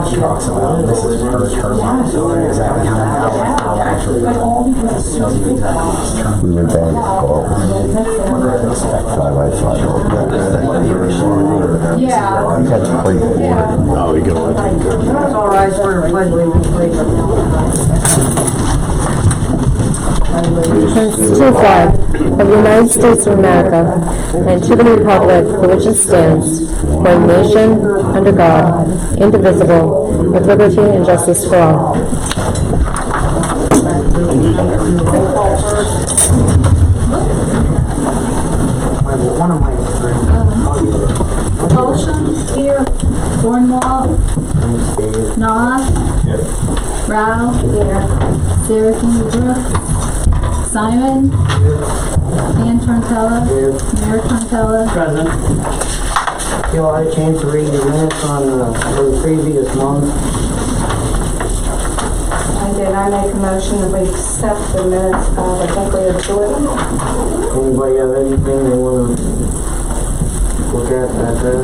she talks about this is her term, so exactly how many hours they actually tells you exactly what's term. We went down to Paul. Side by side. Yeah. You had to play the board. Oh, we go. That's all right, for pledge allegiance, please. To the flag of the United States of America and to the republic for which it stands, one nation, under God, indivisible, with liberty and justice for all. Motion here. Cornwall. Nas. Rao. Here. Saracen Brooks. Simon. Ann Tortella. Mayor Tortella. Present. You all had a chance to read the minutes on for the previous month. I did. I make a motion that we accept the minutes of, I think we have two of them. Anybody have anything they want to look at there?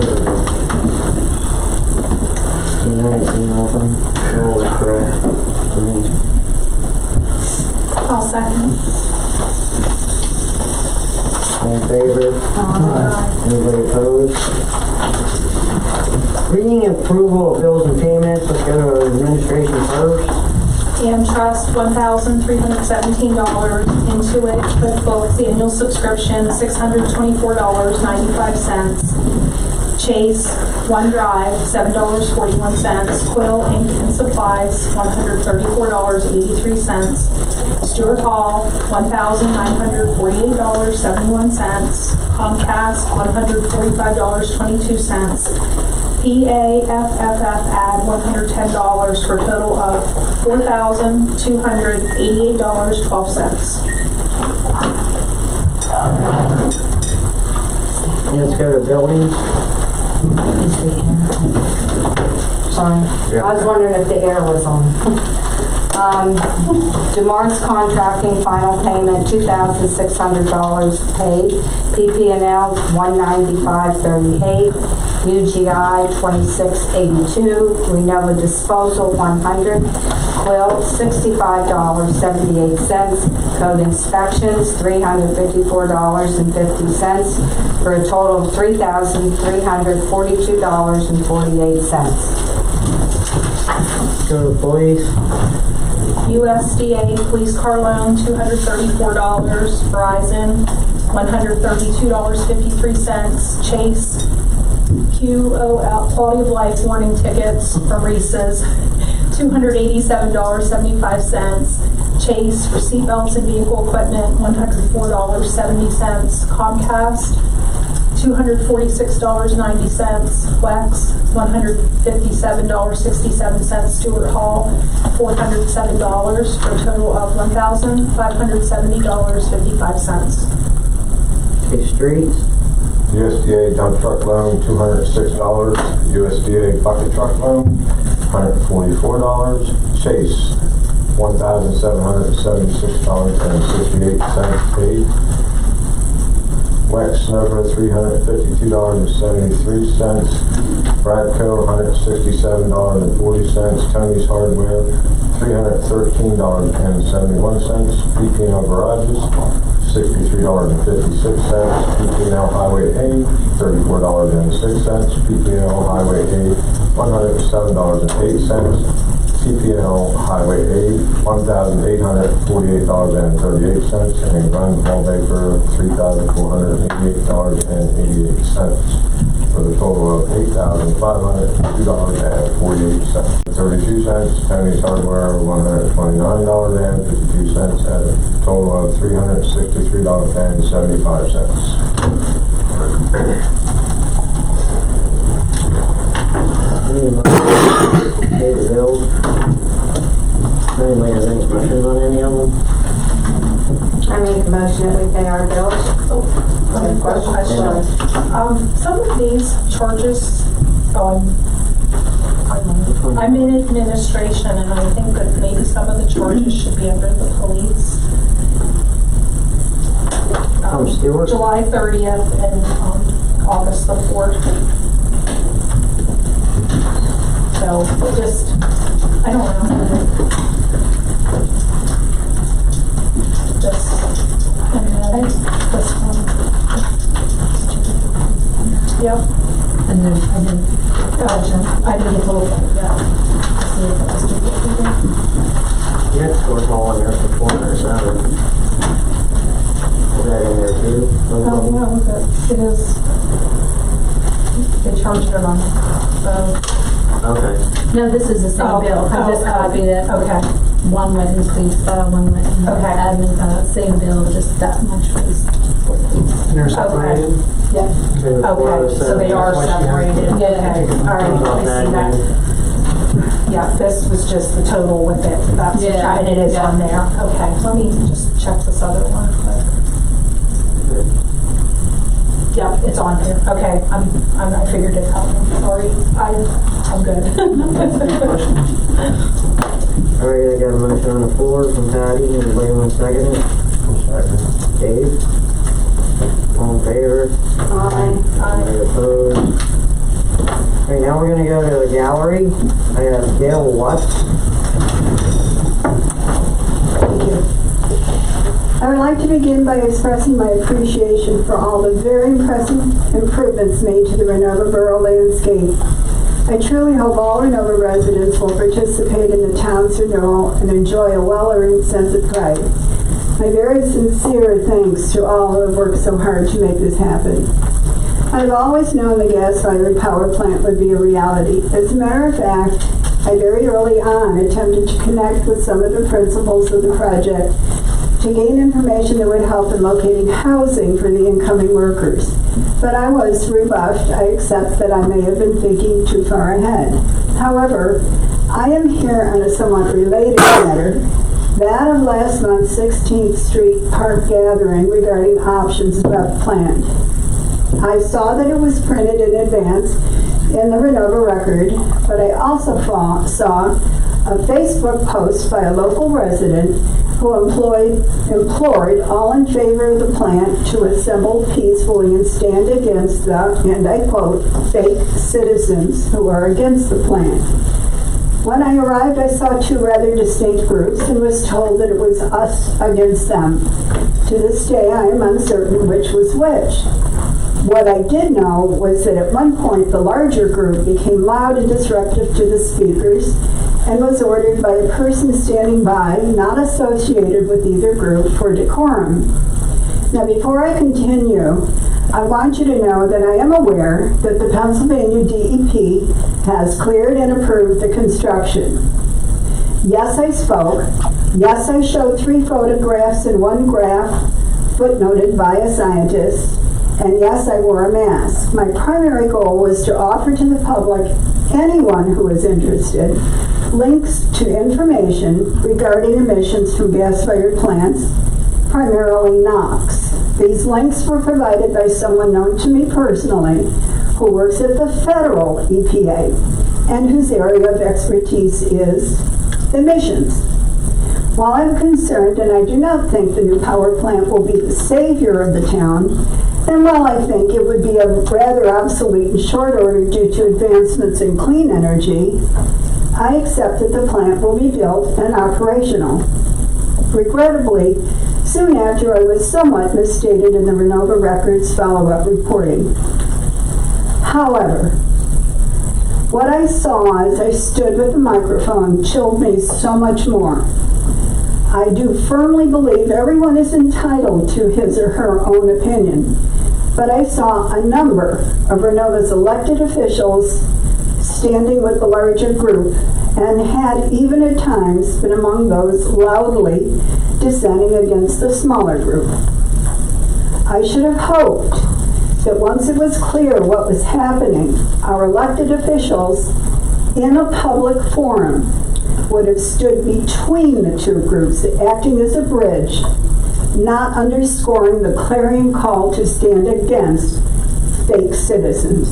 You know, anything open? Sure, was correct. I'll second. All in favor? Anybody opposed? Reading and approval of bills and payments. Let's go to administration first. AM Trust, $1,317. Intuit QuickBooks annual subscription, $624.95. Chase OneDrive, $7.41. Quill Ink and Supplies, $134.83. Stewart Hall, $1,948.71. Comcast, $145.22. PAFFF add $110 for a total of $4,288.12. Let's go to buildings. Sorry, I was wondering if the air was on. DeMar's Contracting final payment, $2,600 paid. PP&L, $195.38. UGI, $26.82. Renovo Disposal, $100. Quill, $65.78. Code Inspections, $354.50 for a total of $3,342.48. Go to police. USDA police car loan, $234. Verizon, $132.53. Chase QOL quality of life warning tickets from Reese's, $287.75. Chase for seatbelts and vehicle equipment, $104.70. Comcast, $246.90. Wex, $157.67. Stewart Hall, $407 for a total of $1,570.55. Okay, streets. USDA dump truck loan, $206. USDA bucket truck loan, $144. Chase, $1,776.68 paid. Wex Snowbird, $352.73. Bradco, $167.40. Tony's Hardware, $313.71. PP&L Garages, $63.56. PP&L Highway A, $34.06. PP&L Highway A, $107.08. PP&L Highway A, $1,848.38, and Run Hall Baker, $3,488.88, for the total of $8,502.48. 32 cents. Tony's Hardware, $129.52, at a total of $363.75. Pay the bills. Anybody has any questions on any of them? I make a motion that we pay our bills. Question. Some of these charges, I'm in administration, and I think that maybe some of the charges should be under the police. From Stewart? July 30th and August the 4th. So know, it just, I don't remember. This, and then this one. Yep. And then, Gotcha. I didn't get to look at it yet. See if it was duplicated. Your net score's all in there for 407. Is that in there too? Oh, yeah, look at, it is. They charged it on, so. Okay. no, this is the same Oh, bill. I just okay. copied it. Okay, One went in police file, one went in Okay. admin file, same bill, just that much was. And they're separated? yeah, okay, so they are separated, okay, all right, I see that. Yeah, this was just the total with it, that's, Yeah. and it is on there, okay, let me just check this other one quick. Yeah, it's on here, okay, I figured it out, sorry, I'm good. All right, I got a motion on the floor from Patty. Anybody want to second it? Dave? All in favor? Any opposed? Okay, now we're gonna go to the gallery. I have Gail Watts. I would like to begin by expressing my appreciation for all the very impressive improvements made to the Renovo Borough landscape. I truly hope all Renovo residents will participate in the town's renewal and enjoy a well-earned sense of pride. My very sincere thanks to all who have worked so hard to make this happen. I've always known the gas-fired power plant would be a reality. As a matter of fact, I very early on attempted to connect with some of the principals of the project to gain information that would help in locating housing for the incoming workers. But I was rebuffed. I accept that I may have been thinking too far ahead. However, I am here on a somewhat related matter, that of last month's 16th Street Park gathering regarding options about planned. I saw that it was printed in advance in the Renovo record, but I also saw a Facebook post by a local resident who implored all in favor of the plant to assemble peacefully and stand against the, and I quote, fake citizens who are against the plant. When I arrived, I saw two rather distinct groups and was told that it was us against them. To this day, I am uncertain which was which. What I did know was that at one point the larger group became loud and disruptive to the speakers and was ordered by a person standing by, not associated with either group, for decorum. Now, before I continue, I want you to know that I am aware that the Pennsylvania DEP has cleared and approved the construction. Yes, I spoke. Yes, I showed 3 photographs and 1 graph footnoted by a scientist. And yes, I wore a mask. My primary goal was to offer to the public, anyone who is interested, links to information regarding emissions from gas-fired plants, primarily NOx. These links were provided by someone known to me personally who works at the federal EPA and whose area of expertise is emissions. While I'm concerned, and I do not think the new power plant will be the savior of the town, and while I think it would be a rather obsolete in short order due to advancements in clean energy, I accept that the plant will be built and operational. Regrettably, soon after I was somewhat misstated in the Renovo Records follow-up reporting. However, what I saw as I stood with the microphone chilled me so much more. I do firmly believe everyone is entitled to his or her own opinion, but I saw a number of Renovo's elected officials standing with the larger group and had even at times been among those loudly dissenting against the smaller group. I should have hoped that once it was clear what was happening, our elected officials in a public forum would have stood between the two groups, acting as a bridge, not underscoring the clarion call to stand against fake citizens.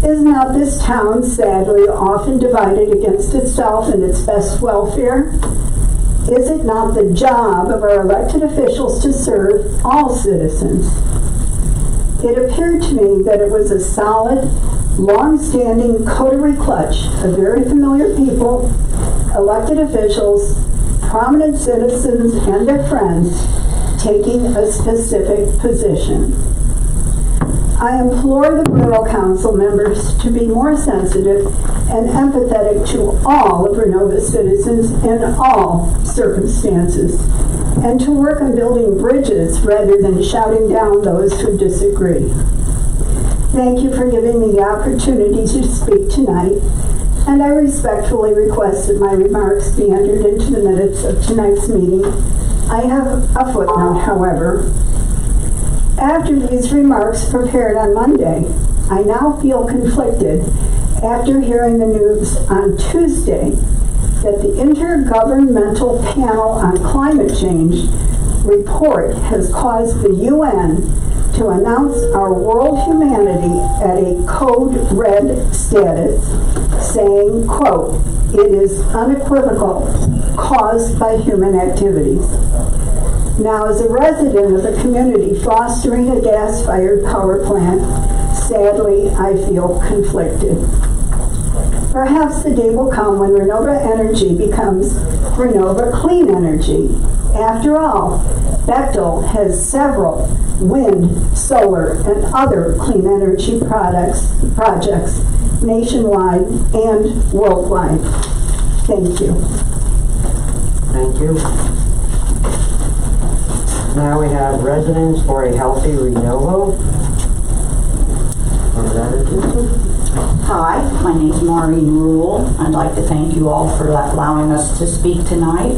Is not this town sadly often divided against itself and its best welfare? Is it not the job of our elected officials to serve all citizens? It appeared to me that it was a solid, long-standing coterie clutch of very familiar people, elected officials, prominent citizens, and their friends taking a specific position. I implore the Borough Council members to be more sensitive and empathetic to all of Renova's citizens in all circumstances, and to work on building bridges rather than shouting down those who disagree. Thank you for giving me the opportunity to speak tonight, and I respectfully request that my remarks be entered into the minutes of tonight's meeting. I have a footnote, however. After these remarks prepared on Monday, I now feel conflicted after hearing the news on Tuesday that the Intergovernmental Panel on Climate Change report has caused the UN to announce our world humanity at a code red status, saying, quote, "It is unequivocal, caused by human activities." Now, as a resident of the community fostering a gas-fired power plant, sadly, I feel conflicted. Perhaps the day will come when Renova Energy becomes Renova Clean Energy. After all, Bechtel has several wind, solar, and other clean energy projects nationwide and worldwide. Thank you. Thank you. Now we have residents for a healthy Renovo. Hi, my name is Maureen Rule. I'd like to thank you all for allowing us to speak tonight.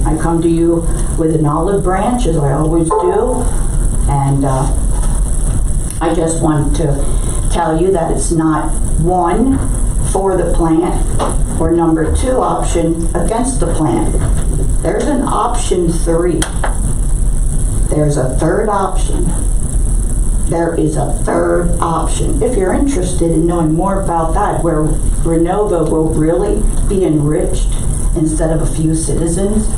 I come to you with an olive branch, as I always do, and I just want to tell you that it's not one for the plant or number 2 option against the plant. There's an option 3. There's a third option. There is a third option. If you're interested in knowing more about that, where Renovo will really be enriched instead of a few citizens,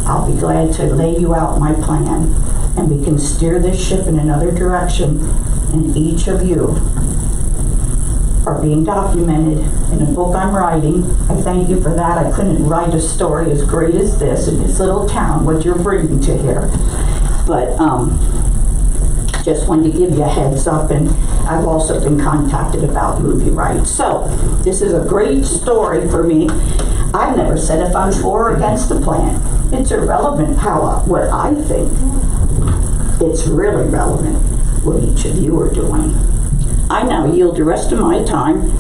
I'll be glad to lay you out my plan, and we can steer this ship in another direction, and each of you are being documented in a book I'm writing. I thank you for that. I couldn't write a story as great as this in this little town, what you're bringing to here. But just wanted to give you a heads up, and I've also been contacted about movie rights. So this is a great story for me. I've never said if I'm for or against the plan. It's irrelevant what I think. It's really relevant what each of you are doing. I now yield the rest of my time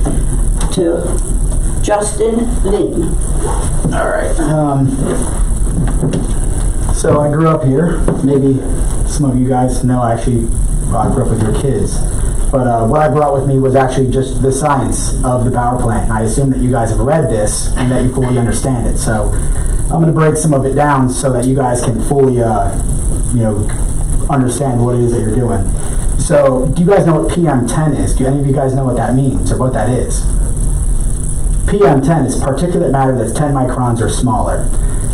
to Justin Lynn. All right. So I grew up here. Maybe some of you guys know I grew up with your kids. But what I brought with me was actually just the science of the power plant. And I assume that you guys have read this and that you fully understand it. So I'm going to break some of it down so that you guys can fully, understand what it is that you're doing. So, do you guys know what PM10 is? Do any of you guys know what that means or what that is? PM10 is particulate matter that's 10 microns or smaller.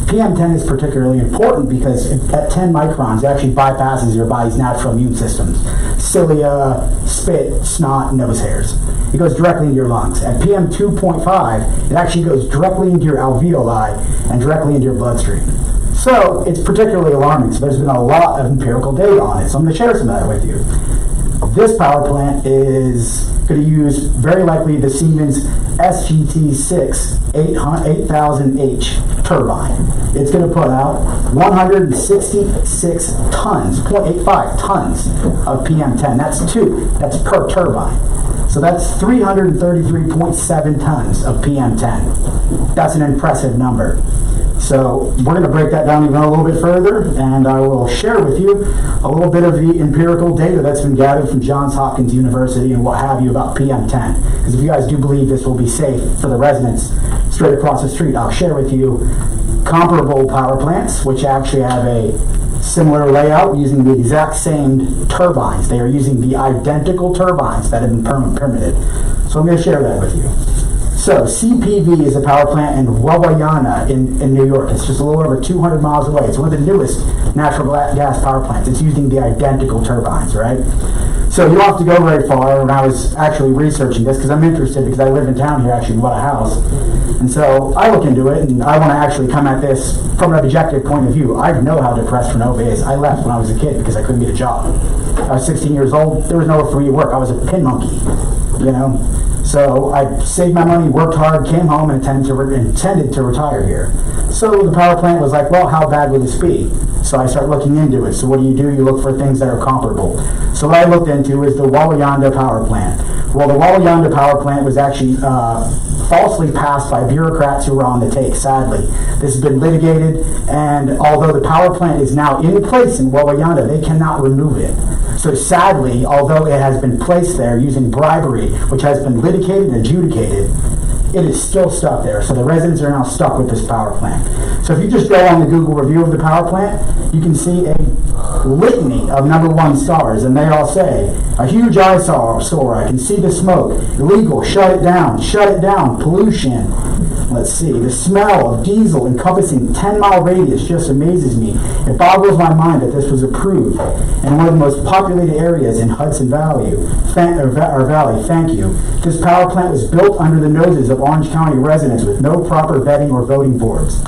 PM10 is particularly important because at 10 microns, it actually bypasses your body's natural immune systems. Cilia, spit, snot, nose hairs. It goes directly into your lungs. At PM 2.5, it actually goes directly into your alveoli and directly into your bloodstream. So it's particularly alarming. So there's been a lot of empirical data on it. So I'm going to share some of that with you. This power plant is going to use very likely the Siemens SGT6 8000H turbine. It's going to put out 166 tons, 0.85 tons of PM10. That's per turbine. So that's 333.7 tons of PM10. That's an impressive number. So we're going to break that down even a little bit further, and I will share with you a little bit of the empirical data that's been gathered from Johns Hopkins University and what have you about PM10. Because if you guys do believe this will be safe for the residents straight across the street, I'll share with you comparable power plants, which actually have a similar layout using the exact same turbines. They are using the identical turbines that have been permitted. So I'm going to share that with you. So CPV is a power plant in Wawayana in New York. It's just a little over 200 miles away. It's one of the newest natural gas power plants. It's using the identical turbines, right? So you don't have to go very far. When I was actually researching this, because I'm interested, because I live in town here actually, bought a house. And so I look into it, and I want to actually come at this from an objective point of view. I know how depressed Renovo is. I left when I was a kid because I couldn't get a job. I was 16 years old. There was nowhere for me to work. I was a pin monkey, you know. So I saved my money, worked hard, came home, and intended to retire here. So the power plant was like, well, how bad would this be? So I started looking into it. So what do? You look for things that are comparable. So what I looked into is the Wawayanda power plant. Well, the Wawayanda power plant was actually falsely passed by bureaucrats who were on the take, sadly. This has been litigated, and although the power plant is now in place in Wawayanda, they cannot remove it. So sadly, although it has been placed there using bribery, which has been litigated and adjudicated, it is still stuck there. So the residents are now stuck with this power plant. So if you just go on the Google review of the power plant, you can see a litany of #1 stars, and they all say, a huge eyesore, I can see the smoke, illegal, shut it down, pollution. Let's see, the smell of diesel encompassing 10-mile radius just amazes me. It boggles my mind that this was approved in one of the most populated areas in Hudson Valley. Thank you. This power plant was built under the noses of Orange County residents with no proper vetting or voting boards.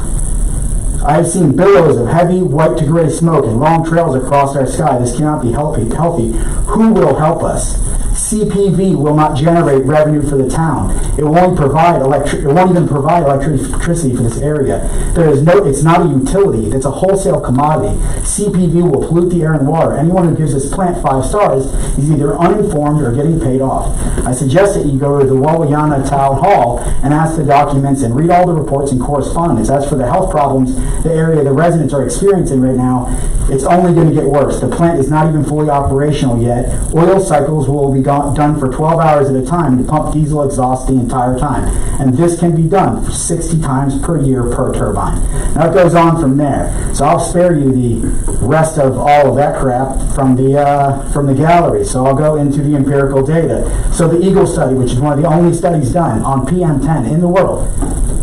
I have seen billows of heavy white to gray smoke and long trails across our sky. This cannot be healthy. Who will help us? CPV will not generate revenue for the town. It won't even provide electricity for this area. It's not a utility. It's a wholesale commodity. CPV will pollute the air and water. Anyone who gives this plant 5 stars is either uninformed or getting paid off. I suggest that you go to the Wawayanda Town Hall and ask the documents and read all the reports and correspondence. As for the health problems the residents are experiencing right now, it's only going to get worse. The plant is not even fully operational yet. Oil cycles will be done for 12 hours at a time to pump diesel exhaust the entire time. And this can be done for 60 times per year per turbine. Now it goes on from there. So I'll spare you the rest of all of that crap from the gallery. So I'll go into the empirical data. So the Eagle study, which is one of the only studies done on PM10 in the world,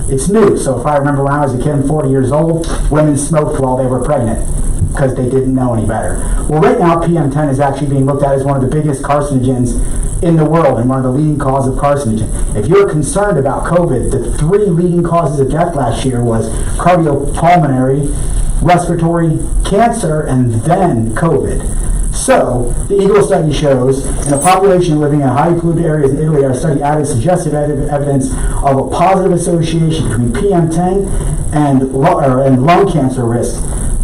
it's new. So if I remember when I was a kid, I'm 40 years old, women smoked while they were pregnant because they didn't know any better. Well, right now, PM10 is actually being looked at as one of the biggest carcinogens in the world and one of the leading causes of carcinogen. If you're concerned about COVID, the 3 leading causes of death last year was cardiopulmonary, respiratory cancer, and then COVID. So, the Eagle study shows, in a population living in highly polluted areas in Italy, our study added suggestive evidence of a positive association between PM10 and lung cancer risk.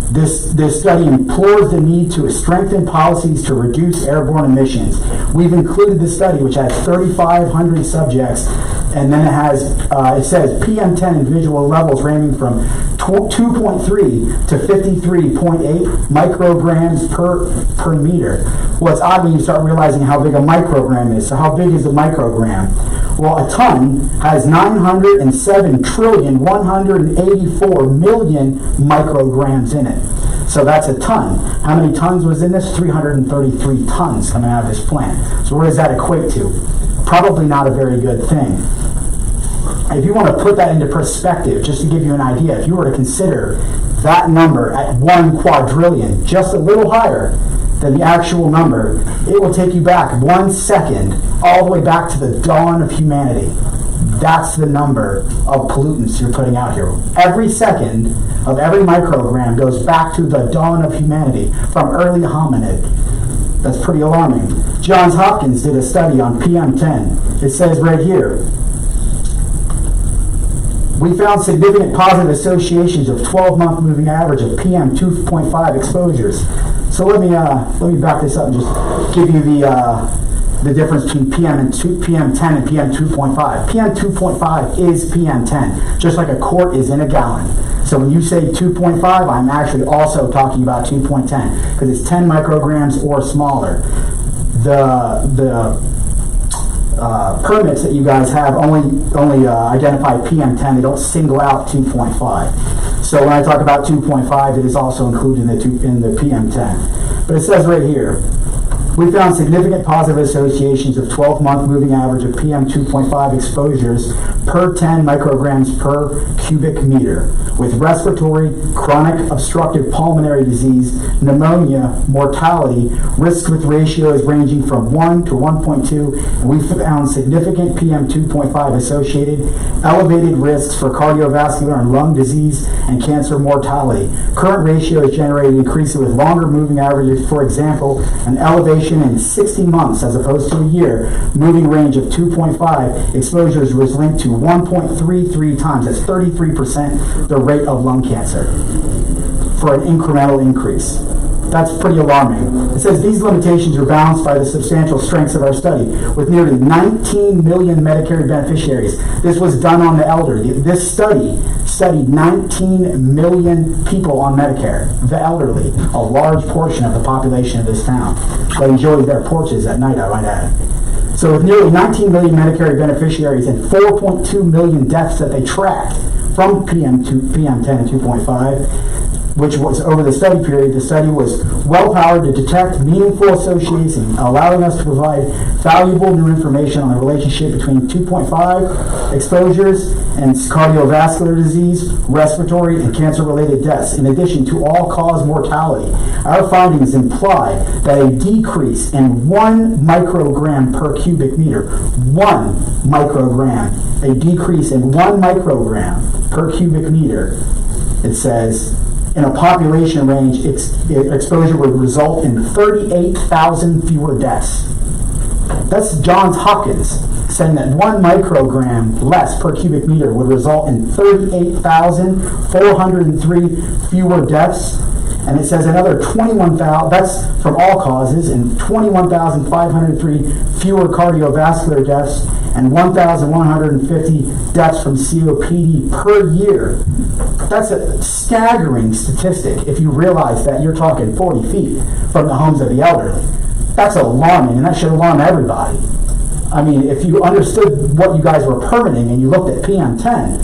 This study implores the need to strengthen policies to reduce airborne emissions. We've included the study, which has 3,500 subjects, and then it says PM10 individual levels ranging from 2.3 to 53.8 micrograms per meter. Well, it's odd when you start realizing how big a microgram is. So how big is a microgram? Well, a ton has 907,184,000,000 micrograms in it. So that's a ton. How many tons was in this? 333 tons coming out of this plant. So what does that equate to? Probably not a very good thing. If you want to put that into perspective, just to give you an idea, if you were to consider that number at 1 quadrillion, just a little higher than the actual number, it will take you back 1 second, all the way back to the dawn of humanity. That's the number of pollutants you're putting out here. Every second of every microgram goes back to the dawn of humanity, from early hominid. That's pretty alarming. Johns Hopkins did a study on PM10. It says right here, we found significant positive associations of 12-month moving average of PM 2.5 exposures. So let me back this up and just give you the difference between PM10 and PM 2.5. PM 2.5 is PM10, just like a quart is in a gallon. So when you say 2.5, I'm actually also talking about 2.10 because it's 10 micrograms or smaller. The permits that you guys have only identify PM10. They don't single out 2.5. So when I talk about 2.5, it is also included in the PM10. But it says right here, We found significant positive associations of 12-month moving average of PM 2.5 exposures per 10 micrograms per cubic meter, with respiratory, chronic obstructive pulmonary disease, pneumonia, mortality, risks with ratios ranging from 1 to 1.2, and we found significant PM 2.5 associated elevated risks for cardiovascular and lung disease and cancer mortality. Current ratios generated increasing with longer moving averages. For example, an elevation in 60 months as opposed to a year, moving range of 2.5 exposures was linked to 1.33 times, that's 33% the rate of lung cancer for an incremental increase. That's pretty alarming. It says these limitations are balanced by the substantial strengths of our study, with nearly 19 million Medicare beneficiaries. This was done on the elderly. This study studied 19 million people on Medicare, the elderly, a large portion of the population of this town that enjoys their porches at night, I might add. So with nearly 19 million Medicare beneficiaries and 4.2 million deaths that they tracked from PM10 and 2.5, which was over the study period, the study was well-powered to detect meaningful associations, allowing us to provide valuable new information on the relationship between 2.5 exposures and cardiovascular disease, respiratory, and cancer-related deaths, in addition to all-cause mortality. Our findings imply that a decrease in 1 microgram per cubic meter, 1 microgram, a decrease in 1 microgram per cubic meter, it says, in a population range, exposure would result in 38,000 fewer deaths. That's Johns Hopkins saying that 1 microgram less per cubic meter would result in 38,403 fewer deaths. And it says another 21,000, that's from all causes, and 21,503 fewer cardiovascular deaths, and 1,150 deaths from COPD per year. That's a staggering statistic if you realize that you're talking 40 feet from the homes of the elderly. That's alarming, and that should alarm everybody. I mean, if you understood what you guys were permitting and you looked at PM10,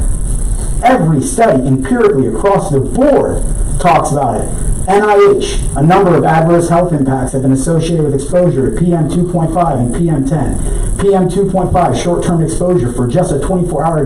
every study empirically across the board talks about it. NIH, a number of adverse health impacts have been associated with exposure to PM 2.5 and PM10. PM 2.5 short-term exposure for just a 24-hour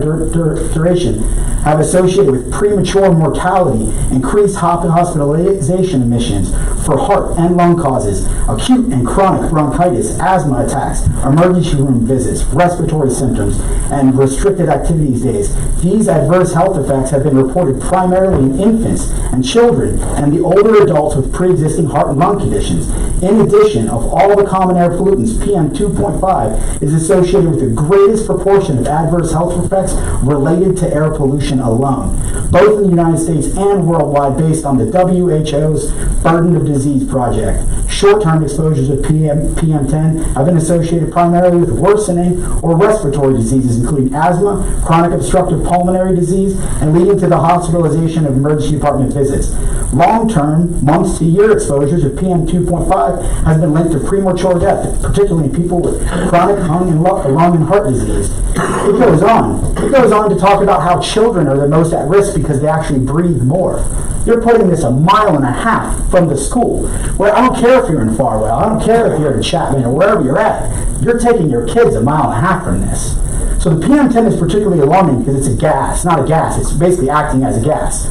duration have associated with premature mortality, increased hospitalization admissions for heart and lung causes, acute and chronic bronchitis, asthma attacks, emergency room visits, respiratory symptoms, and restricted activities days. These adverse health effects have been reported primarily in infants and children and the older adults with pre-existing heart and lung conditions. In addition, of all the common air pollutants, PM 2.5 is associated with the greatest proportion of adverse health effects related to air pollution alone, both in the United States and worldwide, based on the WHO's Burden of Disease Project. Short-term exposures of PM10 have been associated primarily with worsening or respiratory diseases, including asthma, chronic obstructive pulmonary disease, and leading to the hospitalization of emergency department visits. Long-term, months to year exposures of PM 2.5 has been linked to premature death, particularly in people with chronic lung and heart disease. It goes on. It goes on to talk about how children are the most at risk because they actually breathe more. You're putting this 1.5 miles from the school, where I don't care if you're in Farwell, I don't care if you're in Chapman or wherever you're at, you're taking your kids 1.5 miles from this. So the PM10 is particularly alarming because it's a gas, not a gas, it's basically acting as a gas.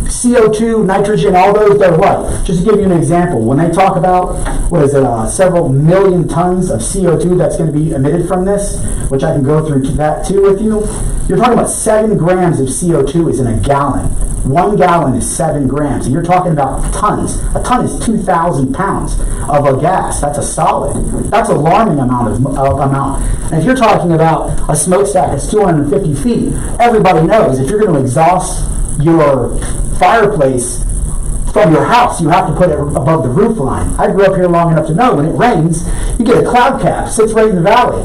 CO2, nitrogen, all those, they're what? Just to give you an example, when they talk about, several million tons of CO2 that's going to be emitted from this, which I can go through that too with you, you're talking about 7 grams of CO2 is in a gallon. 1 gallon is 7 grams. And you're talking about tons. A ton is 2,000 pounds of a gas. That's a solid. That's an alarming amount. And if you're talking about a smokestack that's 250 feet, everybody knows if you're going to exhaust your fireplace from your house, you have to put it above the roof line. I grew up here long enough to know when it rains, you get a cloud cap, sits right in the valley.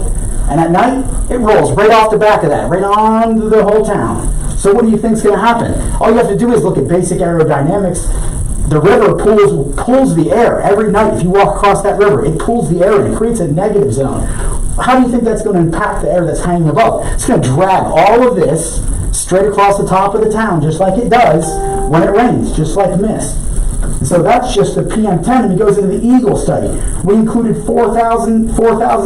And at night, it rolls right off the back of that, right onto the whole town. So what do you think is going to happen? All you have to do is look at basic aerodynamics. The river pulls the air every night. If you walk across that river, it pulls the air and it creates a negative zone. How do you think that's going to impact the air that's hanging above? It's going to drag all of this straight across the top of the town, just like it does when it rains, just like mist. So that's just the PM10, and it goes into the Eagle study. We included 4,000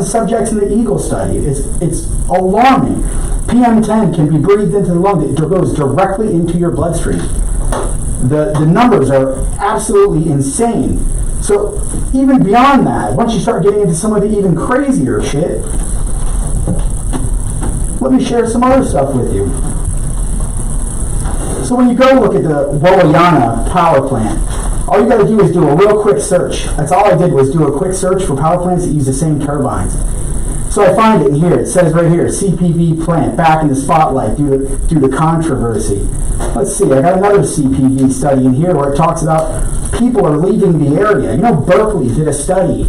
subjects in the Eagle study. It's alarming. PM10 can be breathed into the lung. It goes directly into your bloodstream. The numbers are absolutely insane. So even beyond that, once you start getting into some of the even crazier shit, let me share some other stuff with you. So when you go look at the Wolayana power plant, all you got to do is do a real quick search. That's all I did was do a quick search for power plants that use the same turbines. So I find it in here. It says right here, CPV plant back in the spotlight due to controversy. Let's see, I got another CPV study in here where it talks about people are leaving the area. You know, Berkeley did a study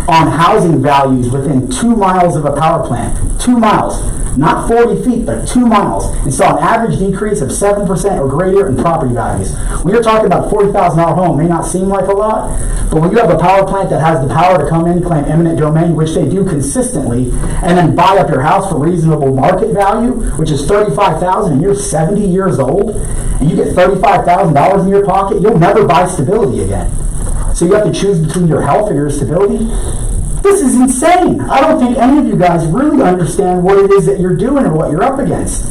on housing values within 2 miles of a power plant. 2 miles. Not 40 feet, but 2 miles, and saw an average decrease of 7% or greater in property values. When you're talking about a $40,000 home, may not seem like a lot, but when you have a power plant that has the power to come in, claim eminent domain, which they do consistently, and then buy up your house for reasonable market value, which is $35,000, and you're 70 years old, and you get $35,000 in your pocket, you'll never buy stability again. So you have to choose between your health or your stability. This is insane. I don't think any of you guys really understand what it is that you're doing or what you're up against.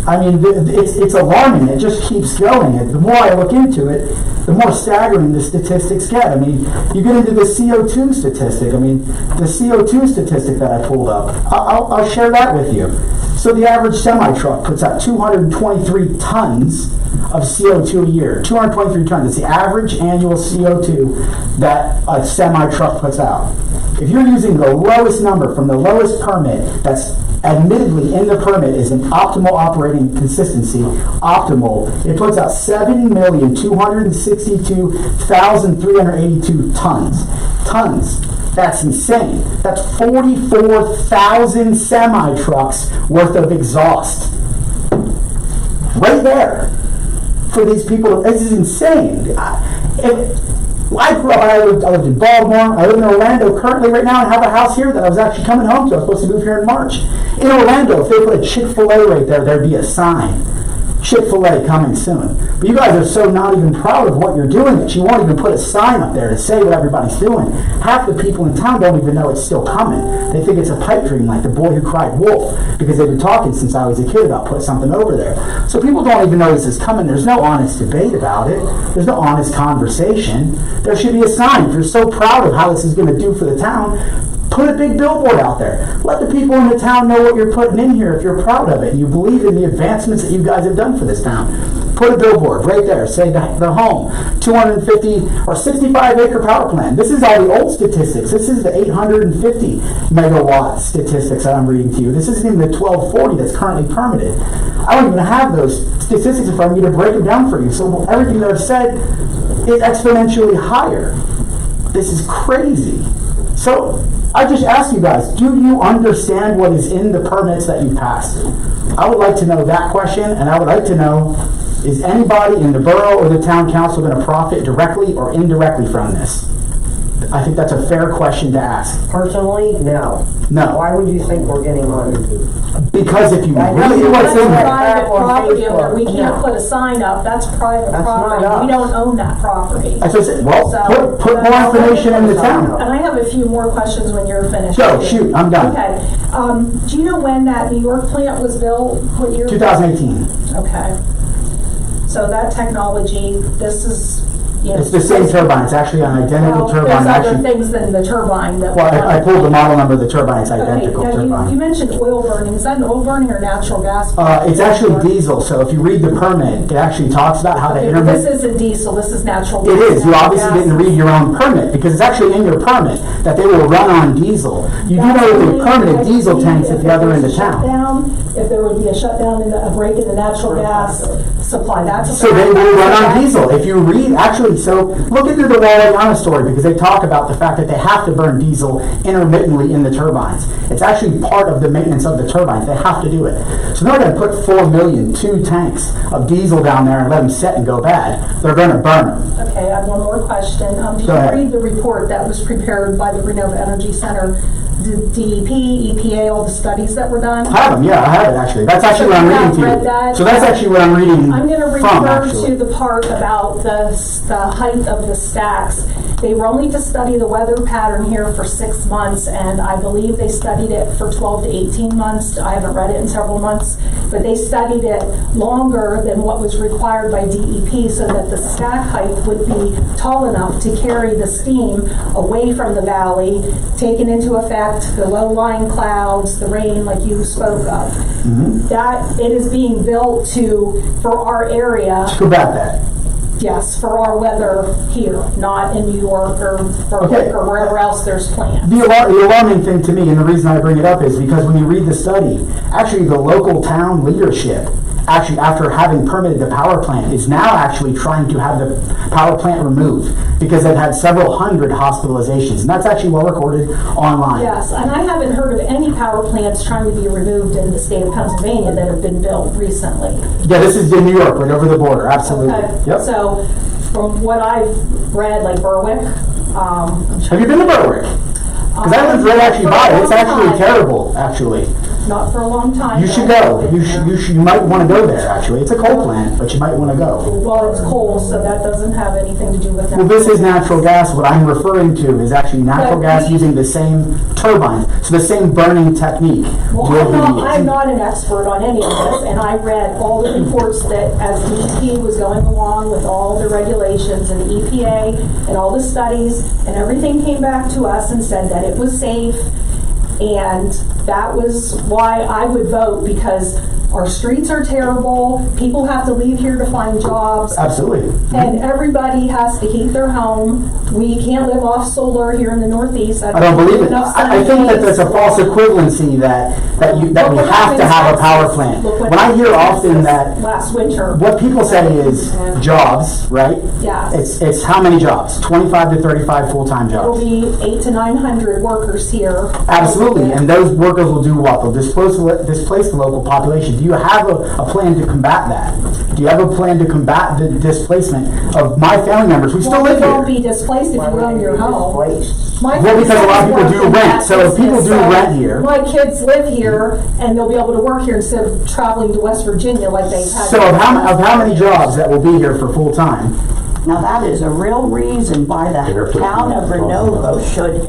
I mean, it's alarming. It just keeps going. The more I look into it, the more staggering the statistics get. I mean, you get into the CO2 statistic. I mean, the CO2 statistic that I pulled up, I'll share that with you. So the average semi-truck puts out 223 tons of CO2 a year. 223 tons. It's the average annual CO2 that a semi-truck puts out. If you're using the lowest number from the lowest permit that's admittedly in the permit is an optimal operating consistency, optimal, it puts out 7,262,382 tons. Tons. That's insane. That's 44,000 semi-trucks worth of exhaust. Right there. For these people, this is insane. I grew up, I lived in Baltimore, I live in Orlando currently right now, and have a house here that I was actually coming home to. I was supposed to move here in March. In Orlando, if they put a Chick-fil-A right there, there'd be a sign. Chick-fil-A coming soon. But you guys are so not even proud of what you're doing that you won't even put a sign up there to say what everybody's doing. Half the people in town don't even know it's still coming. They think it's a pipe dream, like the boy who cried wolf, because they've been talking since I was a kid about putting something over there. So people don't even know this is coming. There's no honest debate about it. There's no honest conversation. There should be a sign. If you're so proud of how this is going to do for the town, put a big billboard out there. Let the people in the town know what you're putting in here if you're proud of it and you believe in the advancements that you guys have done for this town. Put a billboard right there. Say the home, 250 or 65 acre power plant. This is all the old statistics. This is the 850 megawatt statistics that I'm reading to you. This isn't even the 1240 that's currently permitted. I don't even have those statistics in front of me to break them down for you. So everything that I've said is exponentially higher. This is crazy. So I just ask you guys, do you understand what is in the permits that you passed? I would like to know that question, and I would like to know, is anybody in the borough or the town council going to profit directly or indirectly from this? I think that's a fair question to ask. Personally, no. No. Why would you think we're getting money? Because if you really what's in there. Private property owner, we can't put a sign up, that's private property, not us. we don't own that property. That's what I said. Well, So- put more information in the town. And I have a few more questions when you're finished. Go, shoot, I'm done. Okay, do you know when that New York plant was built, what year? 2018. Okay. So that technology, this is, you know. It's the same turbine. It's actually an identical turbine. There's other Actually, things than the turbine that. well, I pulled the model number of the turbine. It's identical Okay, now you turbine. mentioned oil burning. Is that an oil burning or natural gas? It's actually diesel. So if you read the permit, it actually talks about how the Okay, but intermittent. this isn't diesel, this is natural gas. It is. You Natural obviously gas. didn't read your own permit because it's actually in your permit that they will run on diesel. You do know that they permitted diesel tanks at the other end of town. If there would be a shutdown, a break in the natural gas supply, that's a. So they will run on diesel. If you read, actually, so look into the Wolayana story because they talk about the fact that they have to burn diesel intermittently in the turbines. It's actually part of the maintenance of the turbines. They have to do it. So they're not going to put 4 million, 2 tanks of diesel down there and let them set and go bad. They're going to burn them. Okay, I have one more question. Did Go you ahead. read the report that was prepared by the Renovo Energy Center DEP, EPA, all the studies that were done? I have them, yeah, I have it actually. That's actually what I'm you reading have to read you. that? So that's actually what I'm reading I'm going to from, refer actually. to the part about the height of the stacks. They were only to study the weather pattern here for 6 months, and I believe they studied it for 12 to 18 months. I haven't read it in several months, but they studied it longer than what was required by DEP so that the stack height would be tall enough to carry the steam away from the valley, taking into effect the low-lying clouds, the rain like you spoke of. That it is being built for our area. Let's go back that. Yes, for our weather here, not in New York or Berwick or wherever else there's plants. The alarming thing to me, and the reason I bring it up, is because when you read the study, actually the local town leadership, actually after having permitted the power plant, is now actually trying to have the power plant removed because they've had several hundred hospitalizations, and that's actually well recorded online. Yes, and I haven't heard of any power plants trying to be removed in the state of Pennsylvania that have been built recently. Yeah, this is in New York, right over the border, absolutely. Okay. Yep. So, from what I've read, like Berwick, have you been to Berwick? Because I live right actually by it. It's actually terrible, actually. not for a long time. You should go. You might want to go there, actually. It's a coal plant, but you might want to go. Well, it's coal, so that doesn't have anything to do with that. Well, this is natural gas. What I'm referring to is actually natural gas using the same turbines, so the same burning technique. Well, I'm not an expert on any of this, and I read all the reports that as DEP was going along with all the regulations and the EPA and all the studies, and everything came back to us and said that it was safe, and that was why I would vote, because our streets are terrible, people have to leave here to find jobs. Absolutely. And everybody has to heat their home. We can't live off solar here in the Northeast. I don't believe it. I think that there's a false equivalency that we have to have a power plant. When I hear often that last winter, what people say is jobs, right? Yeah. It's how many jobs? 25 to 35 full-time there'll jobs. be 800 to 900 workers here. Absolutely, and those workers will do what? They'll displace the local population. Do you have a plan to combat that? Do you have a plan to combat the displacement of my family members? We still live You won't here. be displaced if you own your home. Well, because a lot of people do rent, so if people do rent here. My kids live here, and they'll be able to work here instead of traveling to West Virginia like they've had. So of how many jobs that will be here for full time? Now, that is a real reason why the town of Renovo should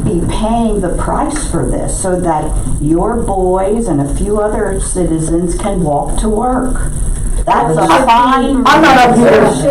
be paying the price for this, so that your boys and a few other citizens can walk to work. That's a fine. I'm not up here as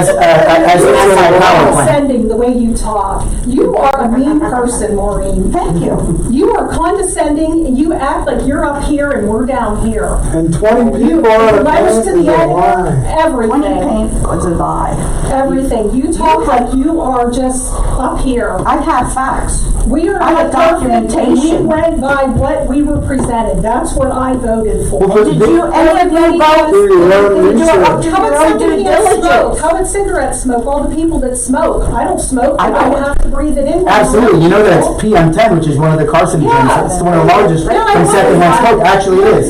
anti-power plant. Condescending the way you talk. You are a mean person, Maureen. Thank you. You are condescending, and you act like you're up here and we're down here. And 20 You, people are the letters to the editor, When you everything. paint was a lie. Everything. You talk like you are just up here. I have facts. We are I not have perfect, and we documentation. went by what we were presented. That's what I voted for. Well, Did you, any of you vote? Did you do up to How your about own due somebody that smoke? diligence? How about cigarette smoke? All the people that smoke. I don't smoke, I but I don't. have to breathe it in. Absolutely. You know that it's PM10, which is one of the carcinogens. Yes. It's one of the largest Yeah, I from know secondhand that. smoke. Actually, it is.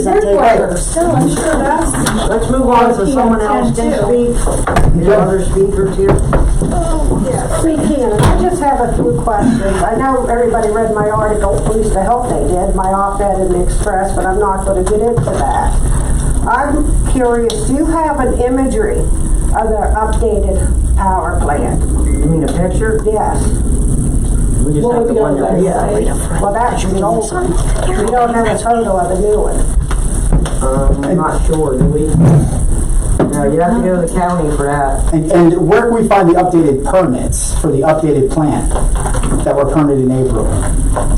Still, I'm sure that's. Let's move on so someone else can speak. Any other speakers here? We can. I just have a few questions. I know everybody read my article, at least I hope they did, my op-ed in the Express, but I'm not going to get into that. I'm curious, do you have an imagery of the updated power plant? You mean a picture? Yes. We just What have would the be one on the that we website? have. Well, that's the old one. We don't have a photo of the new one. I'm not sure, do we? No, you have to go to the county for that. And where can we find the updated permits for the updated plant that were permitted in April?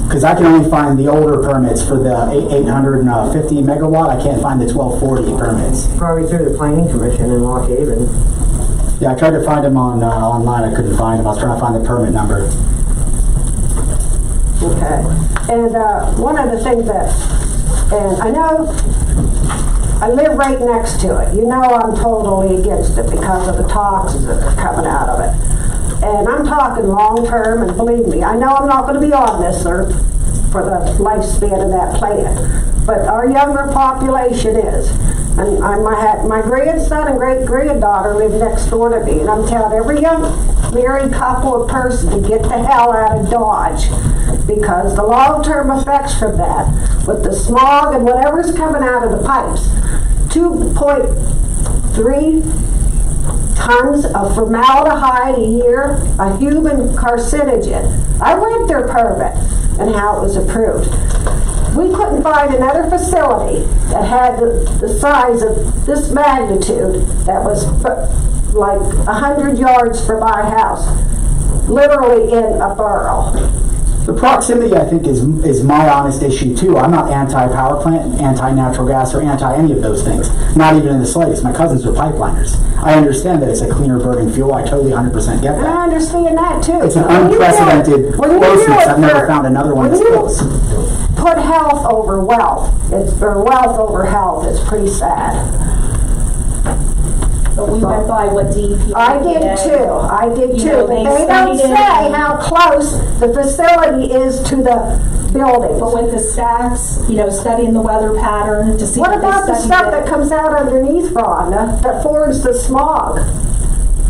Because I can only find the older permits for the 850 megawatt. I can't find the 1240 permits. Probably through the planning commission in Lock Haven. Yeah, I tried to find them online. I couldn't find them. I was trying to find the permit number. Okay. And one of the things that, and I know I live right next to it. You know I'm totally against it because of the toxins that are coming out of it. And I'm talking long term, and believe me, I know I'm not going to be on this earth for the lifespan of that plant. But our younger population is. And my grandson and great-granddaughter live next door to me, and I'm telling every young married couple or person to get the hell out of Dodge, because the long-term effects from that, with the smog and whatever's coming out of the pipes, 2.3 tons of formaldehyde a year, a human carcinogen. I read their permit and how it was approved. We couldn't find another facility that had the size of this magnitude that was like 100 yards from my house, literally in a borough. The proximity, I think, is my honest issue too. I'm not anti-power plant, anti-natural gas, or anti any of those things. Not even in the slightest. My cousins are pipeliners. I understand that it's a cleaner burning fuel. I totally 100% get And that. I understand that too. It's an unprecedented closeness. I've never found another one that's close. Put health over wealth, or wealth over health, it's pretty sad. But we went by what DEP. I did too, You know, but they they don't studied it say and- how close the facility is to the buildings. But with the stacks, studying the weather pattern to see. What if they about the studied stuff it. that comes out underneath, Rhonda, that forms the smog?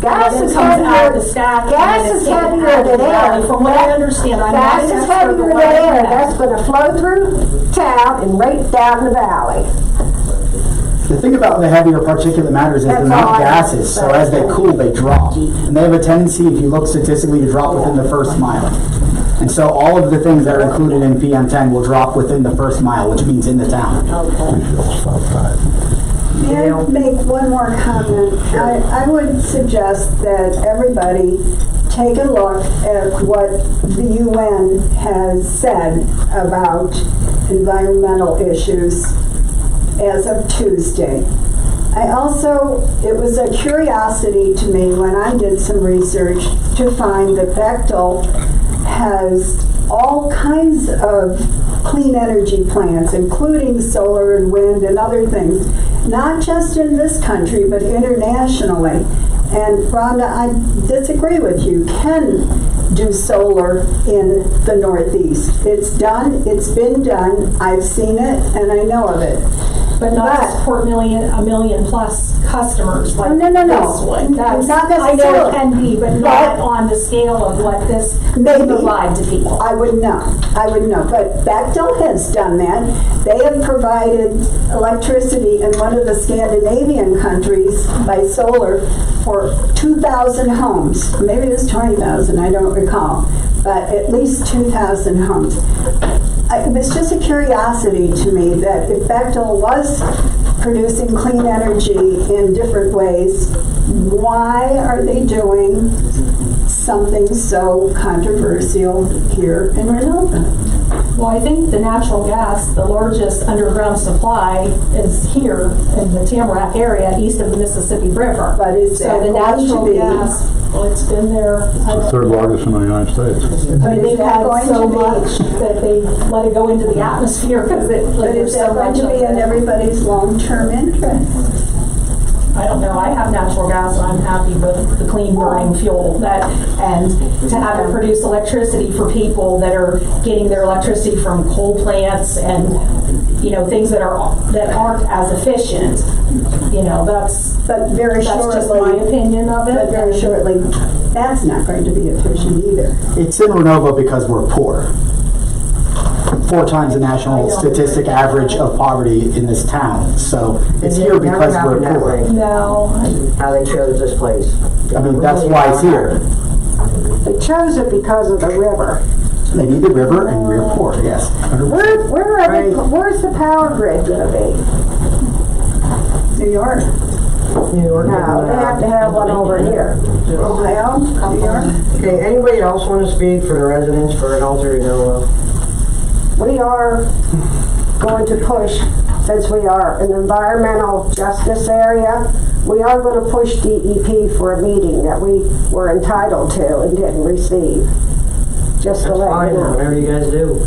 Gas It is comes out heavier, of the stack. gas and is it's getting heavier out of than the valley. air. From what I understand, I'm not Gas an is expert, heavier but than what I air, read. that's gonna flow through town and right down the valley. The thing about the heavier particulate matters is the That's amount all of I gases, so as they cool, they drop. And they have a tendency, if you look statistically, to drop within the first mile. And so all of the things that are included in PM10 will drop within the first mile, which means in the town. May I make one more comment? I would suggest that everybody take a look at what the UN has said about environmental issues as of Tuesday. It was a curiosity to me when I did some research to find that Bechtel has all kinds of clean energy plants, including solar and wind and other things, not just in this country, but internationally. And Rhonda, I disagree with you. Can do solar in the Northeast. It's done, it's been done, I've seen it, and I know of it. But not to support a million plus customers like No. this one. Not I know necessarily. it can be, but not on the scale of what this Maybe. provide to people. I would know. But Bechtel has done that. They have provided electricity in one of the Scandinavian countries by solar for 2,000 homes. Maybe it's 20,000, I don't recall. But at least 2,000 homes. It was just a curiosity to me that if Bechtel was producing clean energy in different ways, why are they doing something so controversial here in Renovo? Well, I think the natural gas, the largest underground supply is here in the Tamarack area, east of the Mississippi River. But is So that the going to natural be- gas, well, it's been there. The third largest in the United States. But they've that had going so to be- much that they let it go into the atmosphere because But there's is so that going much to of be in it. everybody's long-term interest? I don't know. I have natural gas and I'm happy with the clean burning fuel and to have it produce electricity for people that are getting their electricity from coal plants and things that aren't as efficient. But very That's shortly, just my opinion of it. But very shortly, that's not going to be efficient either. It's in Renovo because we're poor. 4 times the national statistic average of poverty in this town. So it's here because we're poor. No. How they chose this place. I mean, that's why it's here. They chose it because of the river. They need the river and we're poor, yes. 100%. Where's the power grid gonna be? New York, No, they have to have one over here. Ohio, New York. Okay, anybody else want to speak for the residents for an alter Renovo? We are going to push, since we are an environmental justice area, we are going to push DEP for a meeting that we were entitled to and didn't receive. Just to That's let fine, you know. whatever you guys do.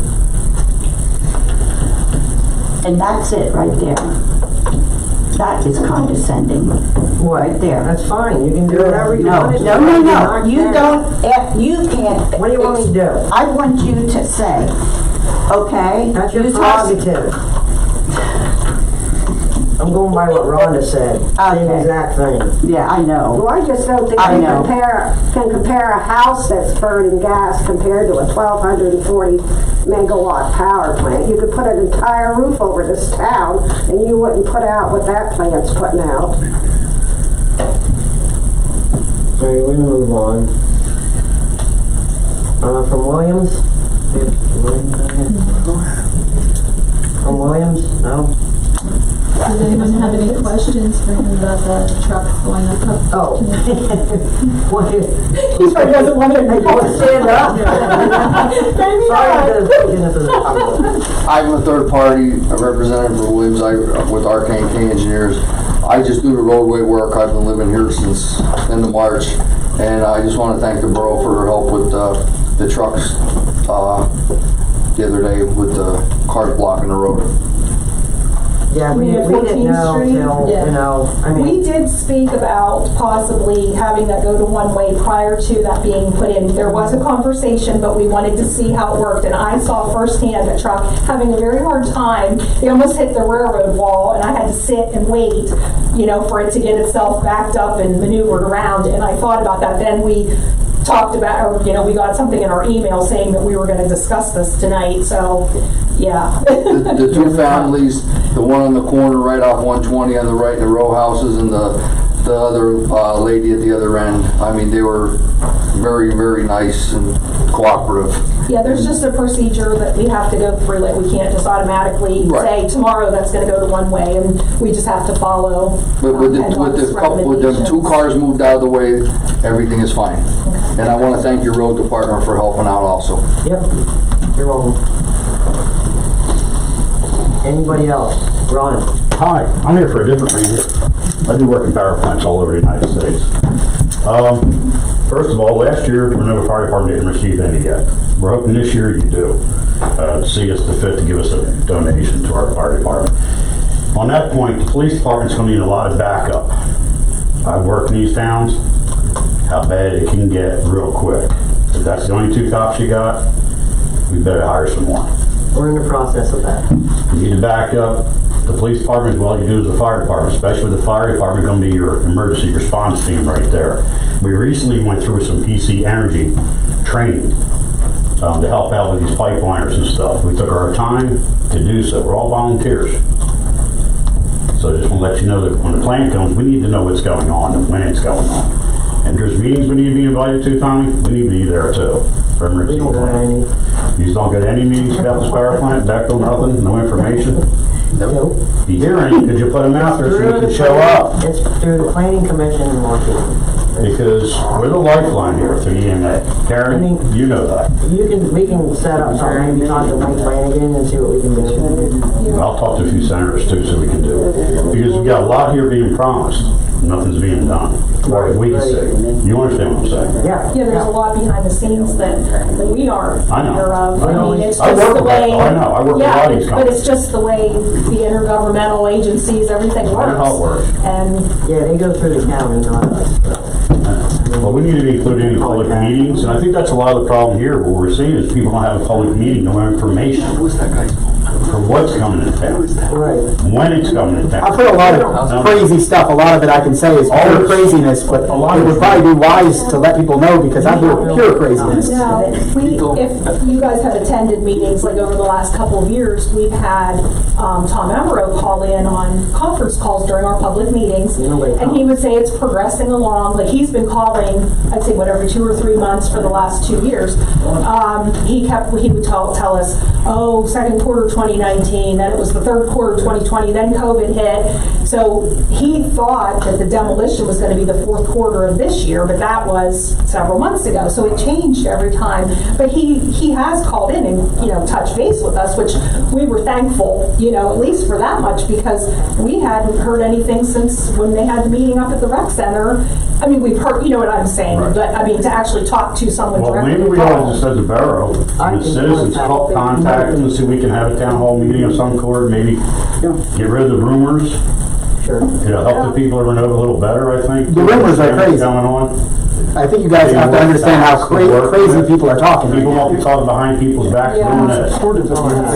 And that's it right there. That is condescending. Right there. That's fine, you can do whatever you No, want to do. no, no, no. You don't, you can't. What do you want me to do? I want you to say, okay? That's your you talk- prerogative. I'm going by what Rhonda said. Same Okay. exact thing. Yeah, I know. Well, I just don't think I you know. can compare a house that's burning gas compared to a 1,240 megawatt power plant. You could put an entire roof over this town and you wouldn't put out what that plant's putting out. Alright, we move on. From Williams? From Williams? No? Does anyone have any questions for him about the trucks going up? Oh. What is? He doesn't want to Stand up. Maybe Sorry not. to get into the topic. I'm a third party, a representative for Williams, with Arcane K Engineers. I just do the roadway work. I've been living here since end of March, and I just want to thank the borough for their help with the trucks the other day with the cars blocking the road. Yeah, we didn't 14th know Street? till, Yeah. you know, I We mean, did speak about possibly having that go to one-way prior to that being put in. There was a conversation, but we wanted to see how it worked, and I saw firsthand a truck having a very hard time. They almost hit the railroad wall, and I had to sit and wait, you know, for it to get itself backed up and maneuvered around, and I thought about that. Then we talked about, or, you know, we got something in our email saying that we were going to discuss this tonight, so, yeah. The two families, the one on the corner right off 120 on the right, the row houses, and the other lady at the other end. I mean, they were very, very nice and cooperative. Yeah, there's just a procedure that we have to go through, like, we can't just automatically Right. say tomorrow that's gonna go to one way, and we just have to follow. But with the Edward's couple, with the two recommendations. cars moved out of the way, everything is fine. And I want to thank your road department for helping out also. yep, you're welcome. Anybody else? Ron? Hi, I'm here for a different reason. I do work in power plants all over the United States. First of all, last year, the Renovo Fire Department didn't receive any yet. We're hoping this year you do. See us the fit to give us a donation to our fire department. On that point, the police department's going to need a lot of backup. I've worked in these towns, how bad it can get real quick. If that's the only two cops you got, we better hire some more. We're in the process of that. You need to back up the police department as well as you do as the fire department, especially the fire department going to be your emergency response team right there. We recently went through some PC Energy training to help out with these pipeliners and stuff. We took our time to do so. We're all volunteers. So I just want to let you know that when the plant comes, we need to know what's going on and when it's going on. And there's meetings we need to be invited to, Tommy. We need to be there too. For We emergency don't got planning. any. You just don't get any meetings about this power plant, Bechtel, nothing, no information? Nope. If you hear any, could you put them out there so you can show up? It's through the planning commission in Washington. Because we're the lifeline here for EMA. Karen, you know that. We can set up something, maybe talk to Mike Flanagan and see what we can do. I'll talk to a few senators too, so we can do it. Because we've got a lot here being promised, nothing's being done. Or we can say, you understand what I'm saying? Yeah. Yeah, there's a lot behind the scenes that we aren't I know. aware of. I mean, it's I just work the with that. way. Oh, I know. I work with a lot of these Yeah, but companies. it's just the way the intergovernmental agencies, everything I know how it works. works. And Yeah, they go through the county, not us. Well, we need to be included in public meetings, and I think that's a lot of the problem here. What we're seeing is people don't have a public meeting, no information Who's that guy? for what's coming to town, Right. when it's coming to town. I've heard a lot of crazy stuff. A lot of it I can say is pure craziness, but it would probably be wise to let people know because I hear pure craziness. now, if you guys have attended meetings, like over the last couple of years, we've had Tom Emerald call in on conference calls during our public meetings, and he would say it's progressing along. Like, he's been calling, I'd say, every 2 or 3 months for the last 2 years. He would tell us, oh, second quarter 2019, then it was the third quarter 2020, then COVID hit. So he thought that the demolition was going to be the fourth quarter of this year, but that was several months ago. So it changed every time. But he has called in and, touched base with us, which we were thankful, at least for that much, because we hadn't heard anything since when they had the meeting up at the rec center. I mean, we've heard, you know what I'm saying, Right. but I mean, to actually talk to someone Well, directly. maybe we ought to just as a borough, the citizens contact them and see if we can have a town hall meeting of some sort, maybe get rid of the rumors. Sure. Help the people of Renovo a little better, I think. The rumors are crazy. Going on. I think you guys have to understand how crazy people are talking. People won't be talking behind people's backs doing this.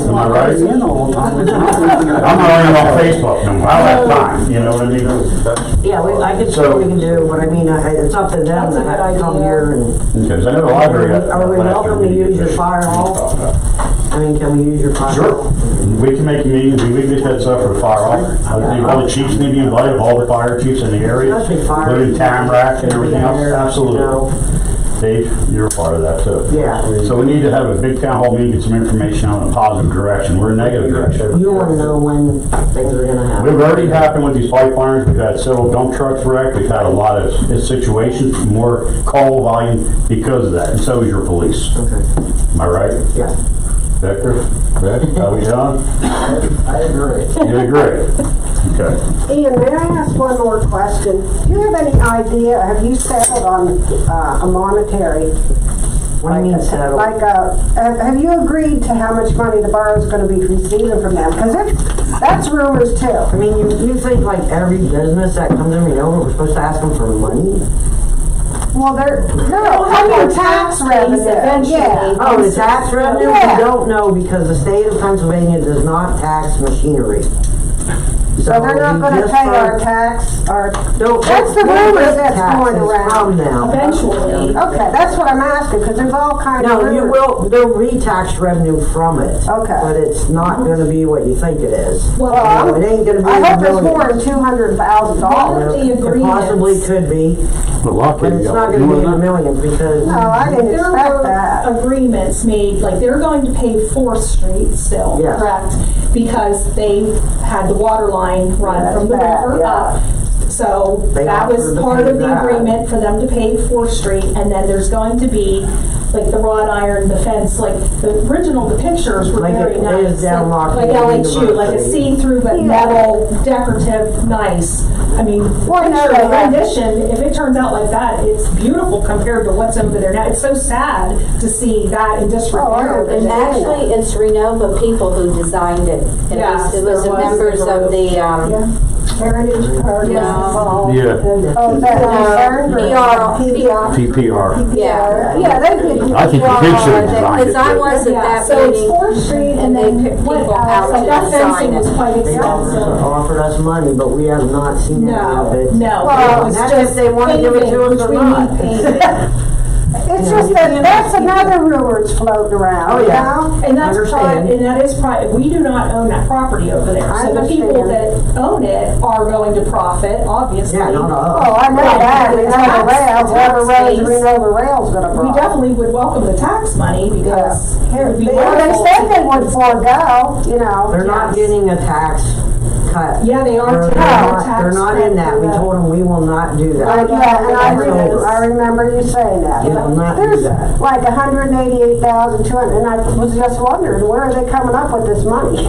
Am I right? I'm not even on Facebook no more. I don't have time, you know what I mean? Yeah, I can see what we can do, but I mean, it's up to them to have to come here and. Because I know the library. Are we welcome to use your fire hall? I mean, can we use your fire hall? Sure. We can make meetings, we can get set up for the fire hall. I think all the chiefs need to be invited, all the fire chiefs in the area, including Tamarack and everything else. Absolutely. Dave, you're a part of that too. Yeah. So we need to have a big town hall meeting, get some information on a positive direction. We're in a negative direction. You want to know when things are going to happen. We've already happened with these pipelines. We've had several dump trucks wrecked. We've had a lot of situations, more call volume because of that. And so is your police. Okay. Am I right? Yeah. Victor? Rick? How we doing? I agree. You agree? Okay. Ian, may I ask one more question? Do you have any idea, have you settled on a monetary? What do you mean settled? Have you agreed to how much money the borough's going to be receiving from them? Because that's rumors too. I mean, you think like every business that comes in Renovo, we're supposed to ask them for money? Well, they're having tax revenue. Yeah. Oh, the tax revenue? Yeah. We don't know because the state of Pennsylvania does not tax machinery. So they're not going to pay our tax? That's the rumors that's going around. Eventually. Okay, that's what I'm asking, because there's all kinds of rumors. There'll be tax revenue from it. Okay. But it's not going to be what you think it is. Well, it ain't going to be I hope $1 it's million. more than $200,000. It possibly could be, but it's not going to be in the millions because. No, I didn't There expect were that. agreements made, like they're going to pay 4th Street still, Yes. correct? Because they had the water line run from the That's bad, river yeah. up. So They that was offered to part pay of the that. agreement for them to pay 4th Street, and then there's going to be like the wrought iron, the fence, like the pictures were Like very it nice. is down Like Rockland LHU, like a University. see-through but metal, decorative, nice. I mean, Well, no, picture, they have- rendition, if it turns out like that, it's beautiful compared to what's over there now. It's so sad to see that in disrepair. Oh, And actually, it's Renovo people who designed it. Yes, It was there the was members the of the, Heritage Park was No. involved. Yeah. Oh, that concerned? PPR. yeah. Yeah, they did. I think the kid should have designed it. Because I was at Yeah, that so it's meeting. 4th Street and and they then picked what people else? out Like to that design fencing it. was quite They expensive. offered us money, but we have not seen any of it. No, Well, it was that's just if they want to give it to us paving, or which we not. need paving. It's just that that's another rumor that's floating around. Oh, yeah. You know? And that's Understand. and that is private. We do not own that property over there. I So the people that understand. own it are going to profit, obviously. Yeah, not us. Oh, I know Right, that. the Renova tax- Rails, the whoever tax runs base. Renova Rails gonna We profit. definitely would welcome the tax money because it would be Well, they wonderful. said they would forego, you know. They're not Yes. getting a tax cut. Yeah, they are They're taking not- a tax They're not in cut that. for We that. told them we will not do that. Yeah, and Yes. I remember you saying that. We will not do There's that. like 188,200, and I was just wondering, where are they coming up with this money?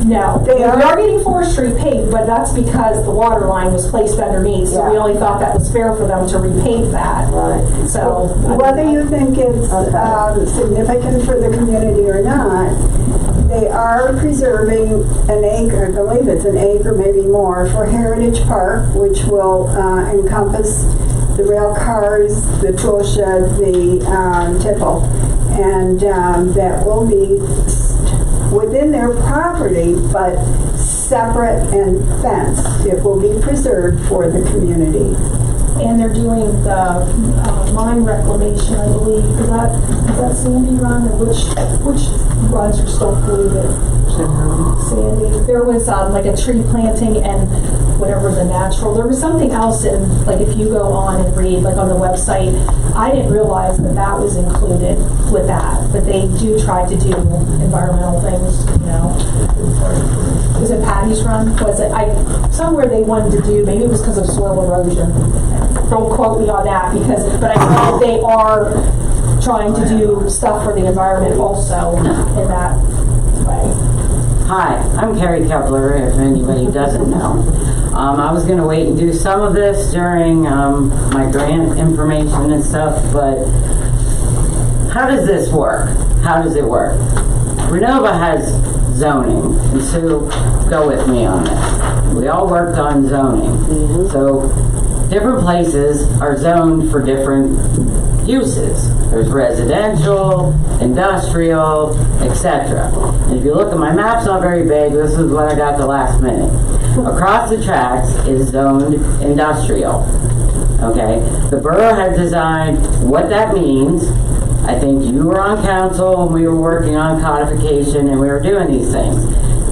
No, we are getting 4th Street paved, but that's because the water line was placed underneath, so we Yeah. only thought that was fair for them to repave that. Right. So, Whether you think it's significant for the community or not, they are preserving an acre, I believe it's an acre, maybe more, for Heritage Park, which will encompass the rail cars, the tool shed, the tipple, and that will be within their property, but separate and fenced. It will be preserved for the community. and they're doing the mine reclamation, I believe. Is that Sandy Run, or which runs are still polluted? Sandy. There was like a tree planting and whatever the natural. There was something else in, like, if you go on and read, like on the website, I didn't realize that that was included with that. But they do try to do environmental things, you know. Was it Patty's Run? Was it? Somewhere they wanted to do, maybe it was because of soil erosion. Don't quote me on that, but I know they are trying to do stuff for the environment also in that way. Hi, I'm Carrie Kepler, if anybody doesn't know. I was going to wait and do some of this during my grant information and stuff, but how does this work? How does it work? Renovo has zoning, and Sue, go with me on this. We all worked on zoning. So different places are zoned for different uses. There's residential, industrial, etc. And if you look at my map's not very big, this is what I got the last minute. Across the tracks is zoned industrial. Okay? The borough had designed what that means. I think you were on council and we were working on codification and we were doing these things.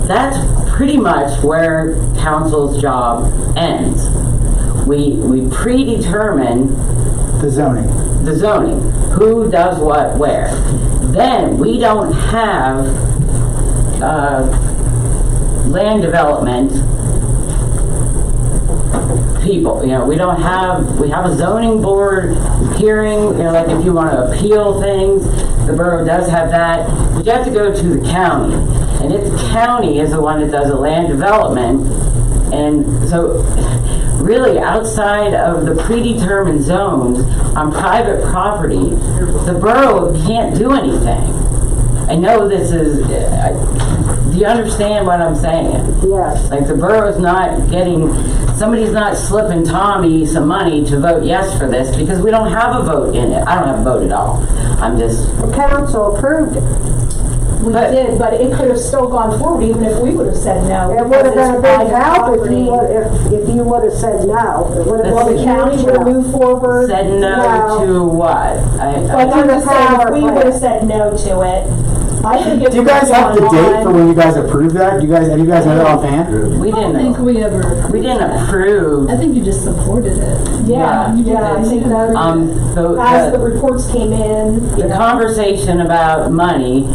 That's pretty much where council's job ends. We predetermine The zoning. Who does what where. Then we don't have land development people. You know, we have a zoning board hearing, you know, like if you want to appeal things, the borough does have that. But you have to go to the county. And if the county is the one that does the land development, and so really outside of the predetermined zones on private property, the borough can't do anything. I know this is, do you understand what I'm saying? Yes. Like the borough's not getting, somebody's not slipping Tommy some money to vote yes for this because we don't have a vote in it. I don't have a vote at all. I'm just. The council approved it. We did, but it could have still gone forward even if we would have said no. It would have been a big help if you would have said no. It would have Well, the county would have moved forward. Said no to what? I'm just saying, if we would have said no to it, I think it's. Do you guys have the date for when you guys approved that? Have you guys know that offhand? We didn't. I don't think we ever. We didn't approve. I think you just supported it. Yeah, I think that. As the reports came in. The conversation about money,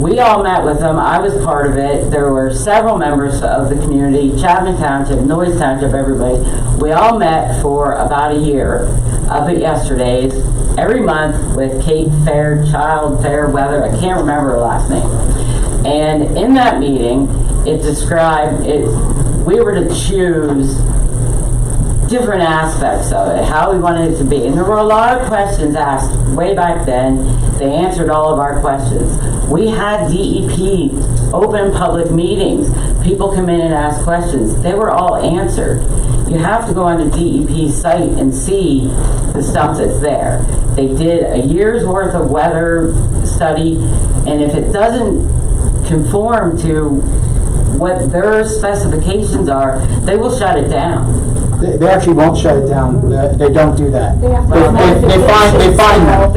we all met with them. I was part of it. There were several members of the community, Chapman Township, Noyes Township, everybody. We all met for about a year up at Yesterday's every month with Kate Fairweather. I can't remember her last name. And in that meeting, it described it. We were to choose different aspects of it, how we wanted it to be. And there were a lot of questions asked way back then. They answered all of our questions. We had DEP open public meetings. People come in and ask questions. They were all answered. You have to go on the DEP site and see the stuff that's there. They did a year's worth of weather study, and if it doesn't conform to what their specifications are, they will shut it down. They actually won't shut it down. They don't do that. They find them.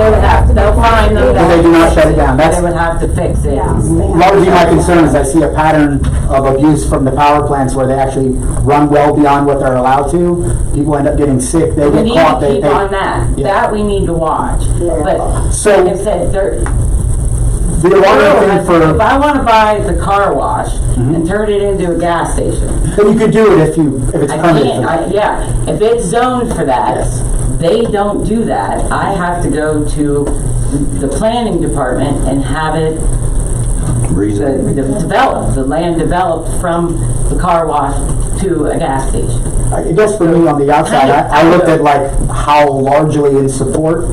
They'll find them. But they do not shut it down. They would have to fix it. Largely my concern is I see a pattern of abuse from the power plants where they actually run well beyond what they're allowed to. People end up getting sick. They get caught. We need to keep on that. Yeah. That we need to watch. Yeah. But So, like I said, if I want to buy the car wash and turn it into a gas station, then you could do it if it's permitted. Yeah, if it's zoned for that, they don't do that. I have to go to the planning department and have it developed, the land developed from the car wash to a gas station. I guess for me on the outside, I looked at like how largely in support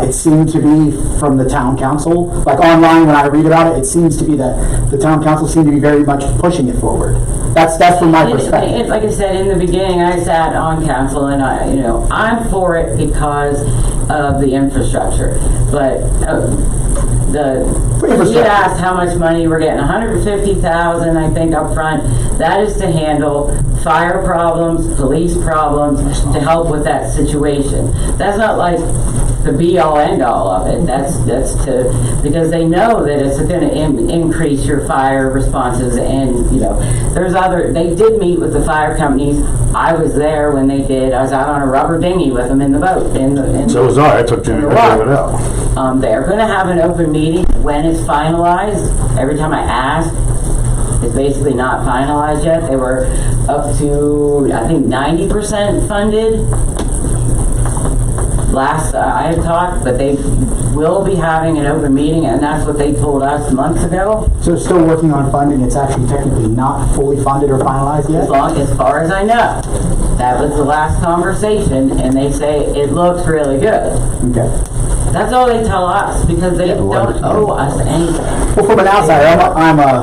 it seemed to be from the town council. Like online when I read about it, it seems to be that the town council seemed to be very much pushing it forward. That's from my perspective. Like I said in the beginning, I sat on council and I'm for it because of the infrastructure. But you asked how much money we're getting. $150,000, I think, up front. That is to handle fire problems, police problems, to help with that situation. That's not like the be-all, end-all of it. That's because they know that it's going to increase your fire responses, and they did meet with the fire companies. I was there when they did. I was out on a rubber dinghy with them in the boat. So was I. I took Jimmy right it out. They're going to have an open meeting when it's finalized. Every time I ask, it's basically not finalized yet. They were up to, I think, 90% funded. Last I had talked, but they will be having an open meeting, and that's what they told us months ago. So it's still working on funding. It's actually technically not fully funded or finalized yet? As far as I know. That was the last conversation, and they say it looks really good. Okay. That's all they tell us, because they don't owe us anything. Well, from an outsider, I'm a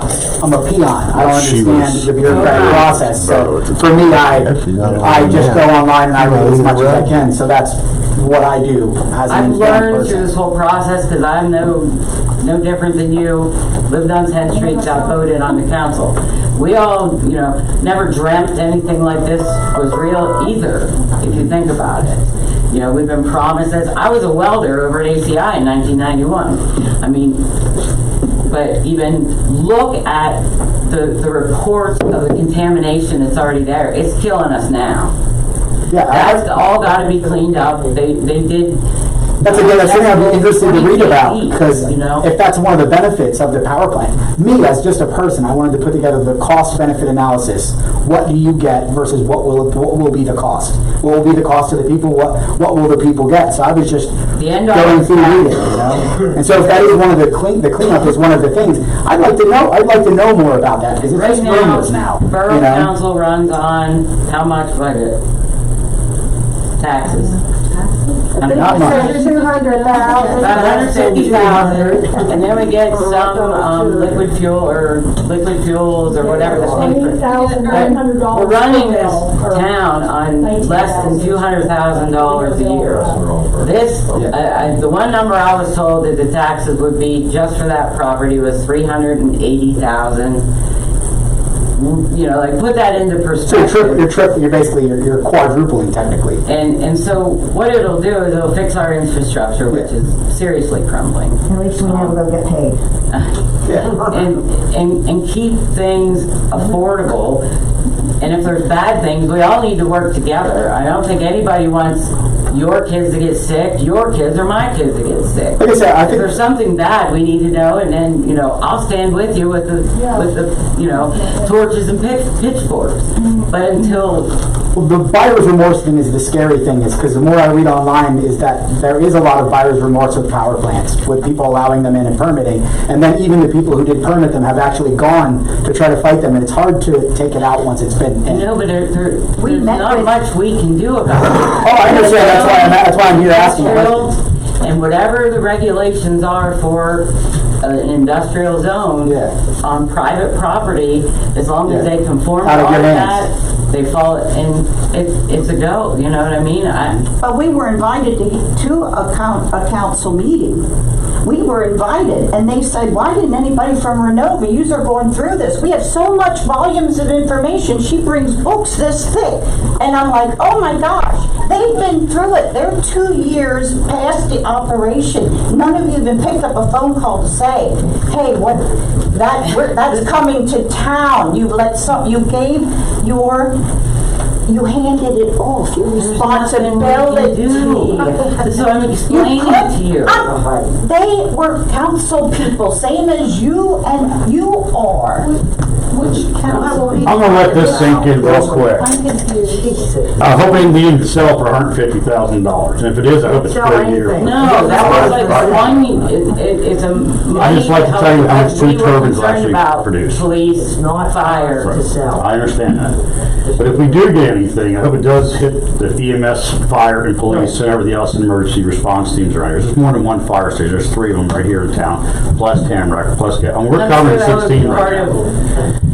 peon. I don't understand the bureaucratic process. So for me, I just go online and I read as much as I can. So that's what I do as an I've informed learned person. through this whole process, because I'm no different than you, lived on 10th Street, got voted on the council. We all, never dreamt anything like this was real either, if you think about it. We've been promised this. I was a welder over at ACI in 1991. I mean, but even look at the reports of the contamination that's already there. It's killing us now. Yeah, That's all got to be cleaned up. They did. That's something I'd be interested to read about, because if that's one of the benefits of the power plant. Me, as just a person, I wanted to put together the cost-benefit analysis. What do you get versus what will be the cost? What will be the cost to the people? What will the people get? So I was just going through reading, And so if that is one of the cleanup is one of the things, I'd like to know more about that, because it's just rumors now. Borough Council runs on how much budget? Taxes. Not much. 200,000. About 150,000, and then we get some liquid fuels or whatever the paper. We're running this town on less than $200,000 a year. This, the one number I was told that the taxes would be just for that property was $380,000. Put that into perspective. So you're quadrupling technically. And so what it'll do is it'll fix our infrastructure, which is seriously crumbling. At least we know they'll get paid. and keep things affordable. And if there's bad things, we all need to work together. I don't think anybody wants your kids to get sick, your kids or my kids to get sick. Like I said, if there's something bad, we need to know, and then I'll stand with you with the torches and pitchforks. But until the buyer's remorse thing is the scary thing, is because the more I read online is that there is a lot of buyer's remorse with power plants, with people allowing them in and permitting, and then even the people who did permit them have actually gone to try to fight them, and it's hard to take it out once it's been in. No, but there's not much we can do about it. Oh, I understand. That's why I'm here asking questions. And whatever the regulations are for an industrial zone on private property, as long as they conform to all of that, they fall, and it's a go. You know what I mean? But we were invited to a council meeting. We were invited, and they said, why didn't anybody from Renovo? You are going through this. We have so much volumes of information. She brings books this thick. And I'm like, oh my gosh, they've been through it. They're 2 years past the operation. None of you even picked up a phone call to say, hey, that's coming to town. You handed it off. Your responsibility. So I'm explaining it to you. They were council people, same as you and you are. Which council? I'm gonna let this sink in real quick. I hope it didn't sell for $150,000. And if it is, I hope it's per year. No, that was like one. It's a. I just like to tell you how much two turbines actually produce. Police, not fire to sell. I understand that. But if we do get anything, I hope it does hit the EMS, fire, and police, and everything else, and emergency response teams around here. There's more than one fire station. There's 3 of them right here in town, plus Tamarack, plus and we're covering 16 right now.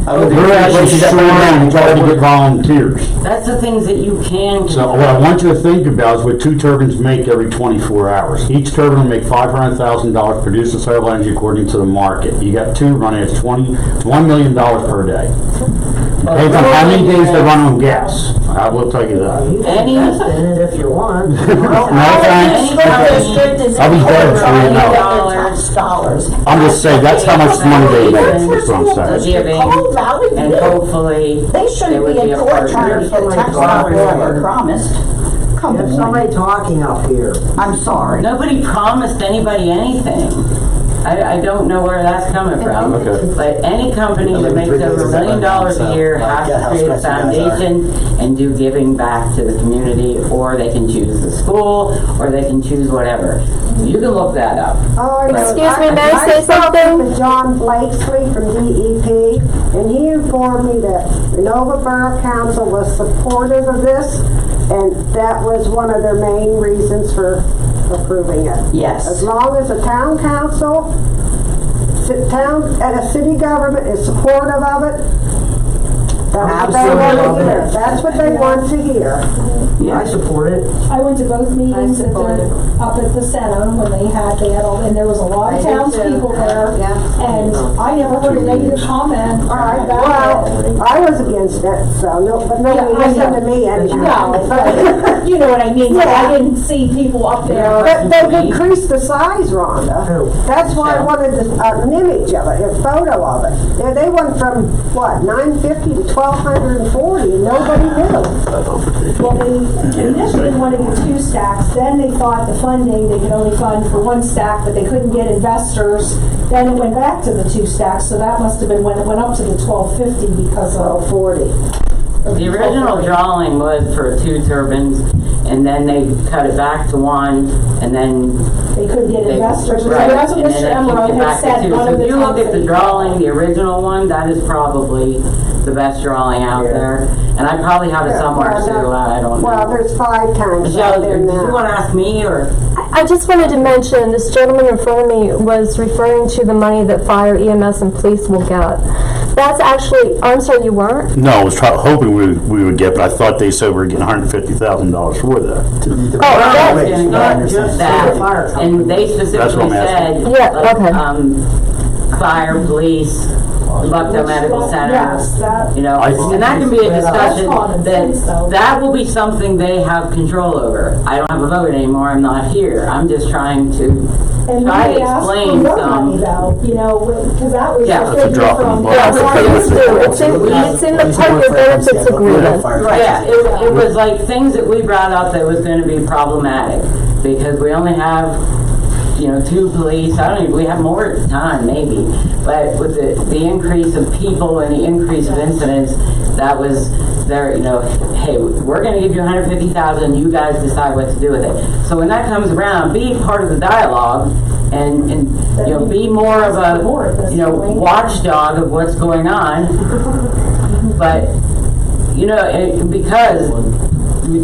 We're actually trying to get volunteers. That's the things that you can control. So what I want you to think about is what 2 turbines make every 24 hours. Each turbine will make $500,000, produce the solar energy according to the market. You got 2 running, it's $1 million per day. Depends on how many days they run on gas. I will tell you that. If you want. No thanks. I'll be dead before you know. I'm just saying, that's how much money they make, that's what I'm saying. And hopefully they shouldn't be in court trying to get tax dollars that were promised. Come on. There's somebody talking up here. I'm sorry. Nobody promised anybody anything. I don't know where that's coming from. Okay. But any company that makes over $1 million a year has to create a foundation and do giving back to the community, or they can choose the school, or they can choose whatever. You can look that up. Excuse me, may I say something? I spoke with John Blakesley from DEP, and he informed me that Renovo Borough Council was supportive of this, and that was one of their main reasons for approving it. As Yes. long as the town council, town and a city government is supportive of it, that's what they want to hear. That's what they want to hear. I support it. I went to both meetings at up at the center when they had all, and there was a lot of townspeople there. And I never heard a negative comment. Well, I was against it, so but nobody listened to me anyhow. No, you know what I mean, but I didn't see people up there. But they've increased the size, Rhonda. That's why I wanted an image of it, a photo of it. They went from, what, 950 to 1,240, and nobody knew. Well, they initially wanted the 2 stacks, then they thought the funding, they could only fund for 1 stack, but they couldn't get investors. Then it went back to the 2 stacks, so that must have been when it went up to the 1,250 because of 40. The original drawing was for 2 turbines, and then they cut it back to 1, and then they couldn't get investors. Right, That's what and Mr. then they Emerald kicked it had back to said. 2. One So of if the you look at the times drawing, the original one, that is probably the best drawing out there. And I probably have it somewhere too, I don't know. Well, there's 5 tanks Michelle, out there did now. you want to ask me, or? I just wanted to mention, this gentleman in front of me was referring to the money that fire, EMS, and police will get. That's actually, I'm sorry, you weren't? No, I was hoping we would get, but I thought they said we were getting $150,000 for that. Not just that, and they specifically said, fire, police, Bucktown Medical Center, you know, and that can be a discussion, that will be something they have control over. I don't have a vote anymore, I'm not here, I'm just trying to try to explain some. You know, because that was That's a drop in the bucket. It's in the public benefits agreement. Yeah, it was like things that we brought up that was going to be problematic, because we only have, 2 police, we have more at the time, maybe, but with the increase of people and the increase of incidents, that was there, hey, we're gonna give you $150,000, you guys decide what to do with it. So when that comes around, be part of the dialogue, and be more of a, watchdog of what's going on, but, because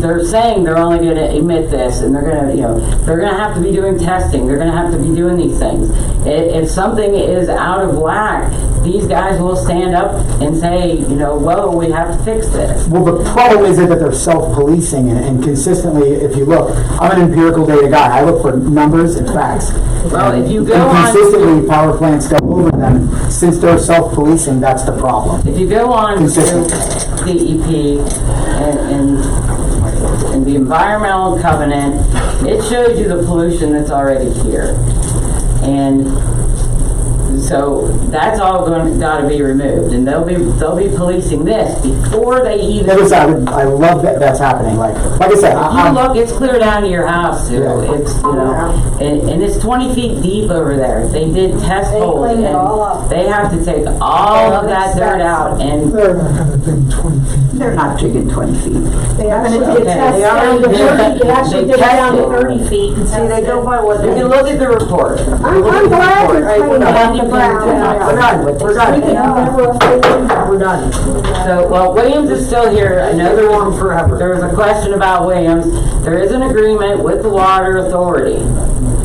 they're saying they're only going to emit this, and they're going to have to be doing testing. They're going to have to be doing these things. If something is out of whack, these guys will stand up and say, whoa, we have to fix this. Well, the problem is that they're self-policing, and consistently, if you look, I'm an empirical data guy. I look for numbers and facts. Well, if you go and on consistently, power plants go over them. Since they're self-policing, that's the problem. If you go on to DEP and the environmental covenant, it shows you the pollution that's already here. And so that's all got to be removed, and they'll be policing this before they even. I love that that's happening. Like I said, you look, it's clear down to your house too. Yeah. It's and it's 20 feet deep over there. They did test holes, and they have to take all of that dirt out. And they're not digging 20 feet. They actually did test down to 30. They actually did it down to 30 feet. And see, they go by what. You can look at the report. I'm glad you're cleaning up the ground. We're done. So, well, Williams is still here. I know there was a question about Williams. There is an agreement with the Water Authority.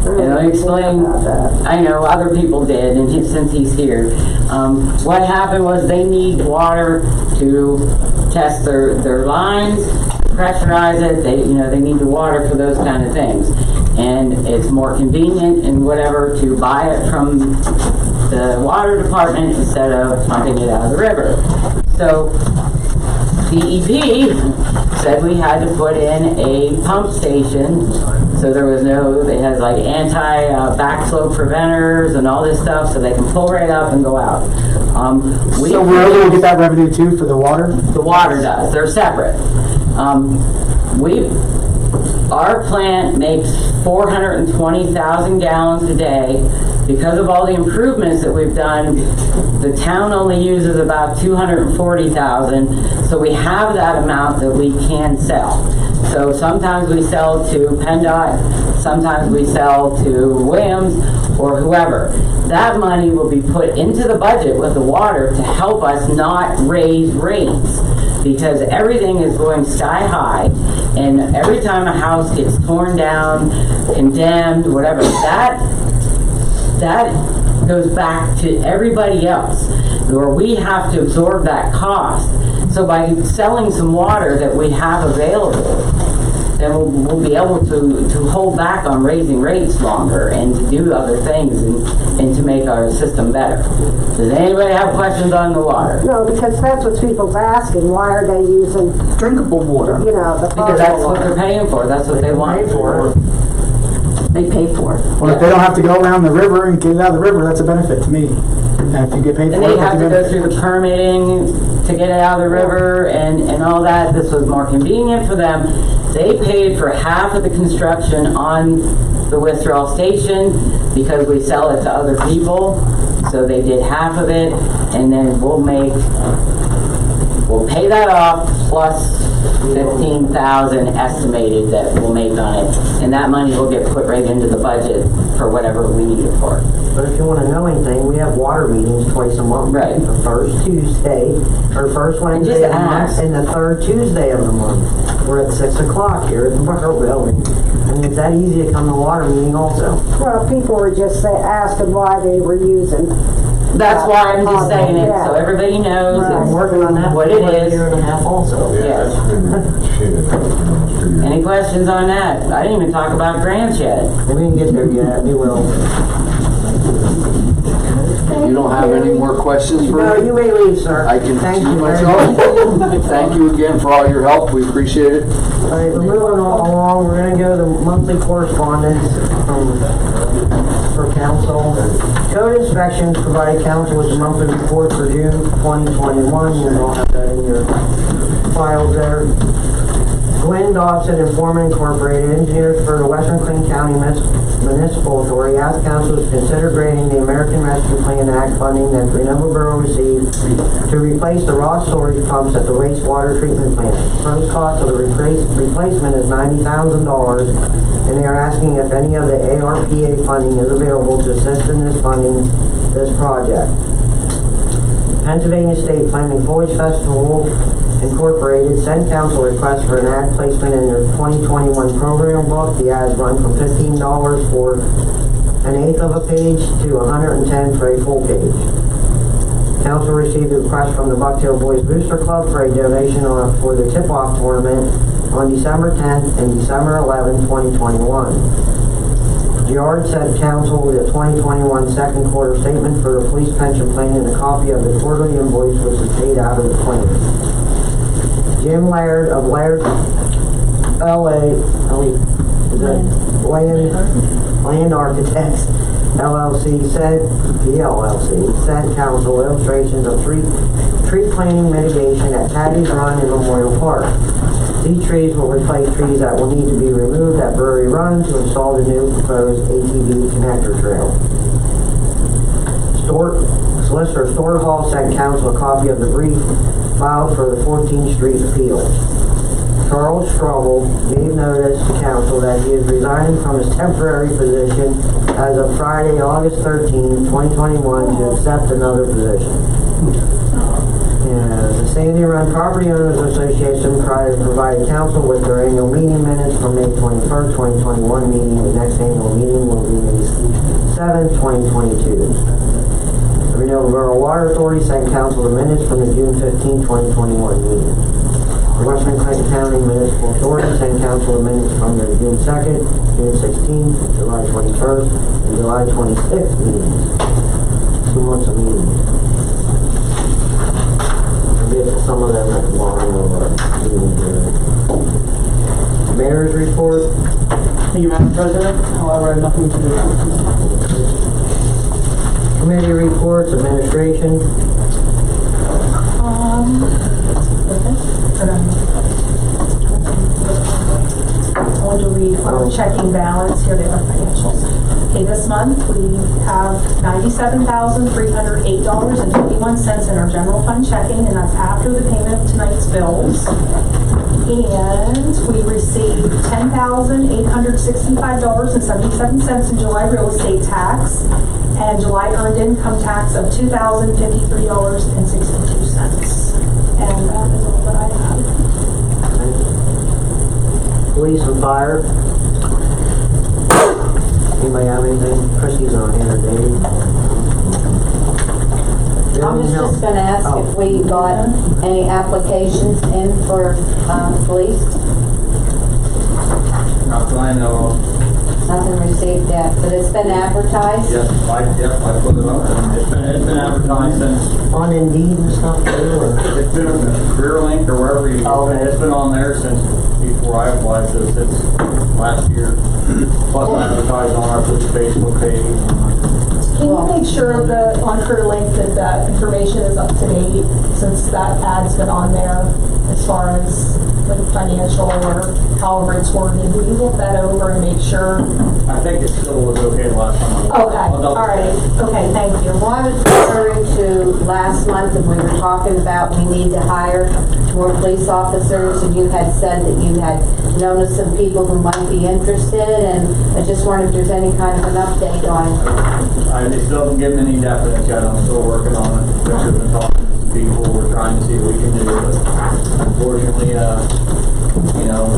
And I explained, I know other people did, and since he's here. What happened was they need water to test their lines, pressurize it. They need the water for those kind of things. And it's more convenient and whatever to buy it from the water department instead of pumping it out of the river. So DEP said we had to put in a pump station, so there was it has like backslope preventers and all this stuff, so they can pull right up and go out. So we're able to get that revenue too for the water? The water does. They're separate. Our plant makes 420,000 gallons a day. Because of all the improvements that we've done, the town only uses about 240,000, so we have that amount that we can sell. So sometimes we sell to PennDOT, sometimes we sell to Williams or whoever. That money will be put into the budget with the water to help us not raise rates. because everything is going sky high, and every time a house gets torn down, condemned, whatever, that goes back to everybody else, where we have to absorb that cost. So by selling some water that we have available, then we'll be able to hold back on raising rates longer and to do other things and to make our system better. Does anybody have questions on the water? No, because that's what people's asking. Why are they using Drinkable water. you know, the Because that's what water? they're paying for. That's what they want. They pay for it. Well, if they don't have to go around the river and get it out of the river, that's a benefit to me. And if you get paid And for they it, have that's a to go benefit. through the permitting to get it out of the river and all that. This was more convenient for them. They paid for half of the construction on the withdrawal station because we sell it to other people. So they did half of it, and then we'll pay that off plus 15,000 estimated that we'll make on it, and that money will get put right into the budget for whatever we need it for. But if you want to know anything, we have water meetings twice a month. Right. The first Tuesday, or first Wednesday of the month, and the third Tuesday of the month. We're at 6 o'clock here at the Borough building. I mean, it's that easy to come to a water meeting also. Well, people were just asking why they were using. That's why I'm just saying it, so everybody knows I'm working on that what for it a is. year and a half also. Yes. Any questions on that? I didn't even talk about grants yet. We didn't get there yet, we will. You don't have any more questions for No, me? you may leave, sir. I can Thank excuse you very myself. Thank you again for all your help. We appreciate it. All right, we're moving along. We're going to go to monthly correspondence for council. Code inspections provided council with the monthly report for June 2021. You'll all have that in your files there. Glenn Dawson and Foreman Incorporated, engineers for the Western Clean County Municipal Authority, asked council to consider granting the American Rescue Plan Act funding that Renovo Borough received to replace the raw storage pumps at the wastewater treatment plant. First cost of the replacement is $90,000, and they are asking if any of the ARPA funding is available to assist in this funding this project. Pennsylvania State Planning Foliage Festival Incorporated sent council request for an ad placement in their 2021 program book. The ads run from $15 for an eighth of a page to $110 for a full page. Council received a request from the Bucktail Boys Booster Club for a donation for the tip-off tournament on December 10th and December 11th, 2021. Yard sent council the 2021 second quarter statement for the police pension plan and a copy of the quarterly invoice which was paid out of the plan. Jim Laird of Laird Land Architects LLC sent council illustrations of tree planting mitigation at Patty's Run and Memorial Park. These trees will replace trees that will need to be removed at Brewery Run to install the new proposed ATV connector trail. Solicitor Stewart Hall sent council a copy of the brief filed for the 14th Street appeal. Charles Strobel gave notice to council that he is resigning from his temporary position as of Friday, August 13, 2021 to accept another position. The Sandy Run Property Owners Association provided council with their annual meeting minutes from May 21st, 2021 meeting. The next annual meeting will be May 7th, 2022. The Renovo Borough Water Authority sent council the minutes from the June 15, 2021 meeting. The Western Clinton County Municipal Authority sent council the minutes from their June 2nd, June 16th, July 21st, and July 26th meetings. 2 months of meetings. I'll get to some of them at the bottom of our meeting here. Mayor's report. Thank you, Madam President. However, I have nothing to do. Committee reports, administration. I want to read our checking balance. Here they are, financials. Okay, this month we have $97,308.51 in our general fund checking, and that's after the payment of tonight's bills. And we received $10,865.77 in July real estate tax, and July earned income tax of $2,053.62. And that is all that I have. police and fire. Anybody have anything? Christie's on here, Dave. I was just gonna ask if we got any applications in for, police. Not that I know of. Nothing received yet, but it's been advertised? Yep, I put it up. It's been advertised since. On Indeed and stuff too, or? It's been a career link or wherever you. Oh, okay. It's been on there since before I applied, so since last year. Plus advertised on our Facebook page. Can you make sure that on CareerLink that information is up to date, since that ad's been on there as far as like financial or however it's worded? Will you look that over and make sure? I think it still was okay the last time. Okay, all right, okay, thank you. Well, I was referring to last month and we were talking about we need to hire more police officers, and you had said that you had known of some people who might be interested, and I just wondered if there's any kind of an update on it. I still haven't given any definite yet. I'm still working on it. We've been talking to some people. We're trying to see what we can do, but unfortunately, you know,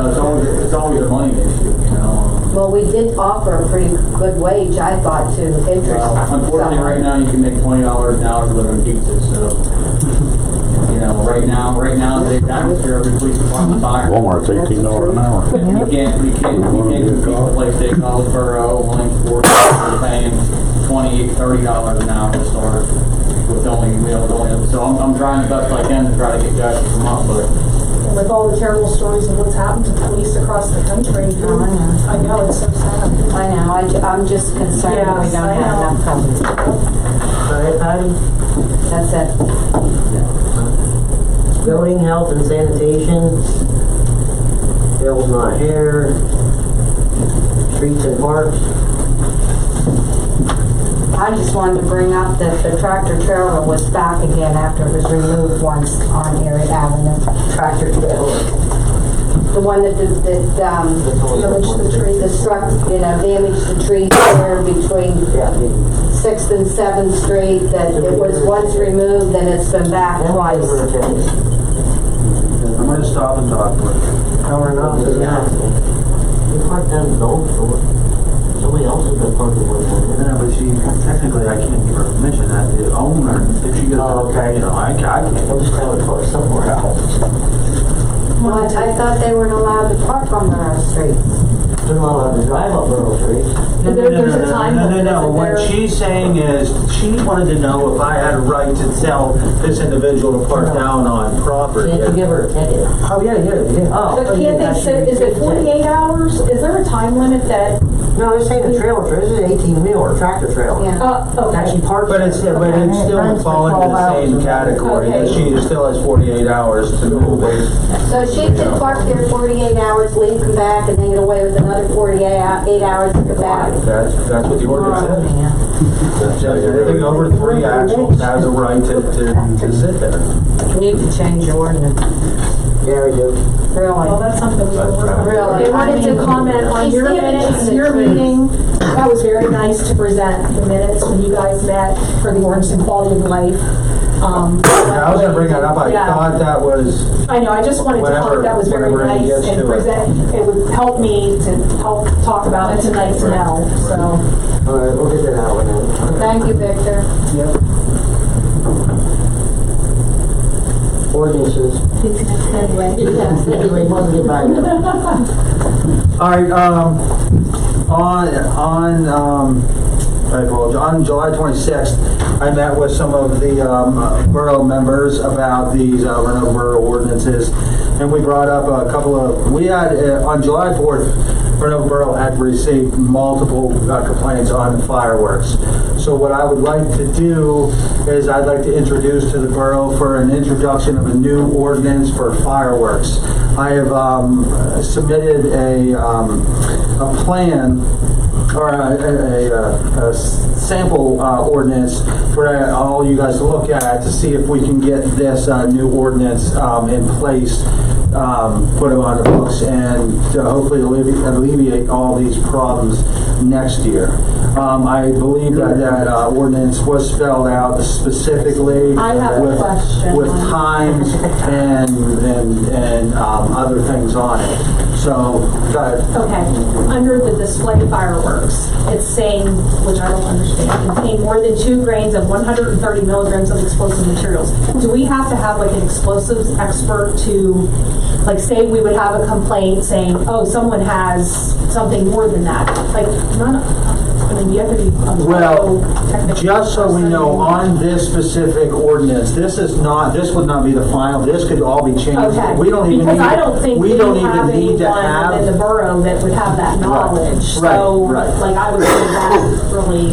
it's always it's always a money issue, you know. Well, we did offer a pretty good wage, I thought, to interest. Unfortunately, right now you can make $20 an hour delivering pizzas. So, you know, right now, the atmosphere of the police department fire. Walmart's $18 an hour. You can't do people like State College Borough, Williamsport, they're paying $20, $30 an hour to start with only meals. So I'm trying the best I can to try to get guys to come up, but. With all the terrible stories of what's happened to police across the country. I know, it's so sad. I know, I'm just concerned that we don't have enough coverage. Alright, Patty? That's it. Building, health, and sanitation. Bill's not here. Streets and parks. I just wanted to bring up that the tractor trailer was back again after it was removed once on Erie Avenue. Tractor trailer. The one that damaged the tree, damaged the tree there between 6th and 7th Street, that it was once removed and it's been back twice. I'm going to stop and talk with her. Power enough, is that? You parked down the dome store. Somebody else has been parking with them. No, but technically I can't give her permission. The owner, if she gets, okay. You know, I can't. We'll just have it parked somewhere else. Well, I thought they weren't allowed to park on Borough Street. They're not allowed to drive up Borough Street. There's a time limit. No. What she's saying is, she wanted to know if I had a right to tell this individual to park down on property. You have to give her a ticket. Oh, yeah. Oh. But can't they sit, is it 48 hours? Is there a time limit that? No, this ain't a trailer. This is an 18-wheeler tractor trailer. Yeah. Okay. Actually parked. But it's still would fall into the same category. Okay. She still has 48 hours to move it. So she could park there 48 hours, leave, come back, and then get away with another 48 hours to come back. That's what the ordinance says. Anything over 3 axles has a right to sit there. You need to change your ordinance. Yeah, we do. Really? Well, that's something we Really? They wanted to comment on your minutes, your meeting. That was very nice to present the minutes when you guys met for the ordinance and quality of life. I was going to bring that up. I thought that was... I know, I just wanted to comment that was very nice and present. It would help me to help talk about it tonight to know, so. All right, we'll get that out now. Thank you, Victor. Yep. Ordinances. Anyway, we'll get back to it. All right, on July 26th, I met with some of the borough members about these Renovo Borough ordinances, and we brought up a couple of, we had, on July 4th, Renovo Borough had received multiple complaints on fireworks. So what I would like to do is I'd like to introduce to the borough for an introduction of a new ordinance for fireworks. I have submitted a plan or a sample ordinance for all you guys to look at to see if we can get this new ordinance in place put them on the books and to hopefully alleviate all these problems next year. I believe that ordinance was spelled out specifically I have a question. with times and other things on it. So, go ahead. Okay, under the display fireworks, it's saying, which I don't understand, contain more than 2 grains of 130 milligrams of explosive materials. Do we have to have like an explosives expert to, like, say we would have a complaint saying, oh, someone has something more than that? Like, I mean, you have to be well, just so we know, on this specific ordinance, this would not be the final. This could all be changed. Okay. We don't even because need. I don't think we don't even need to anyone have in the borough that would have that knowledge. Right. So, Right. like, I would say that really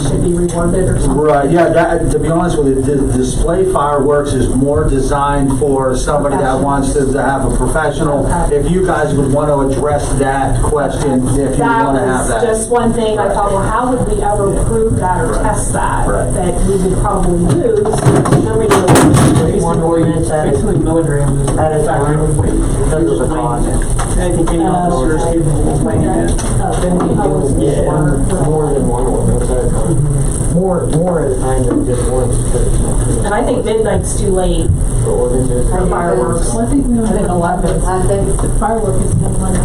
should be reworded or something. Right, yeah, that, to be honest with you, the display fireworks is more designed for somebody that wants to have a professional. Okay. If you guys would want to address that question, if you want to have that. Just one thing I thought, well, how would we ever prove that or test that? That we would probably use. One ordinance at Basically milligrams at a time because of the cost. Anything officers capable of weighing it. More than one ordinance at a time. More at a time than just one. And I think midnight's too late for fireworks. Well, I think 11. I think Firework is kind of one of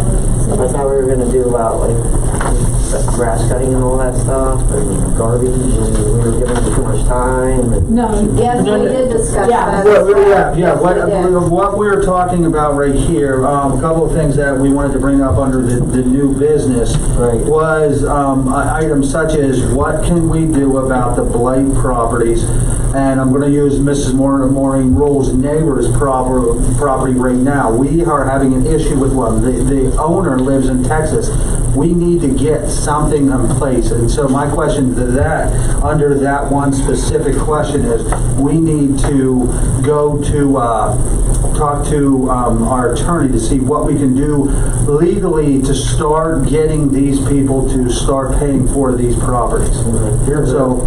I thought we were gonna do about like grass cutting and all that stuff, and garbage, and we were giving them too much time. And No. Yes, we did discuss that. Yeah. What we were talking about right here, a couple of things that we wanted to bring up under the new business was items such as what can we do about the blight properties, and I'm going to use Mrs. Maureen Rule's neighbor's property right now. We are having an issue with one. The owner lives in Texas. We need to get something in place. And so my question to that, under that one specific question is, we need to go to, talk to our attorney to see what we can do legally to start getting these people to start paying for these properties. So,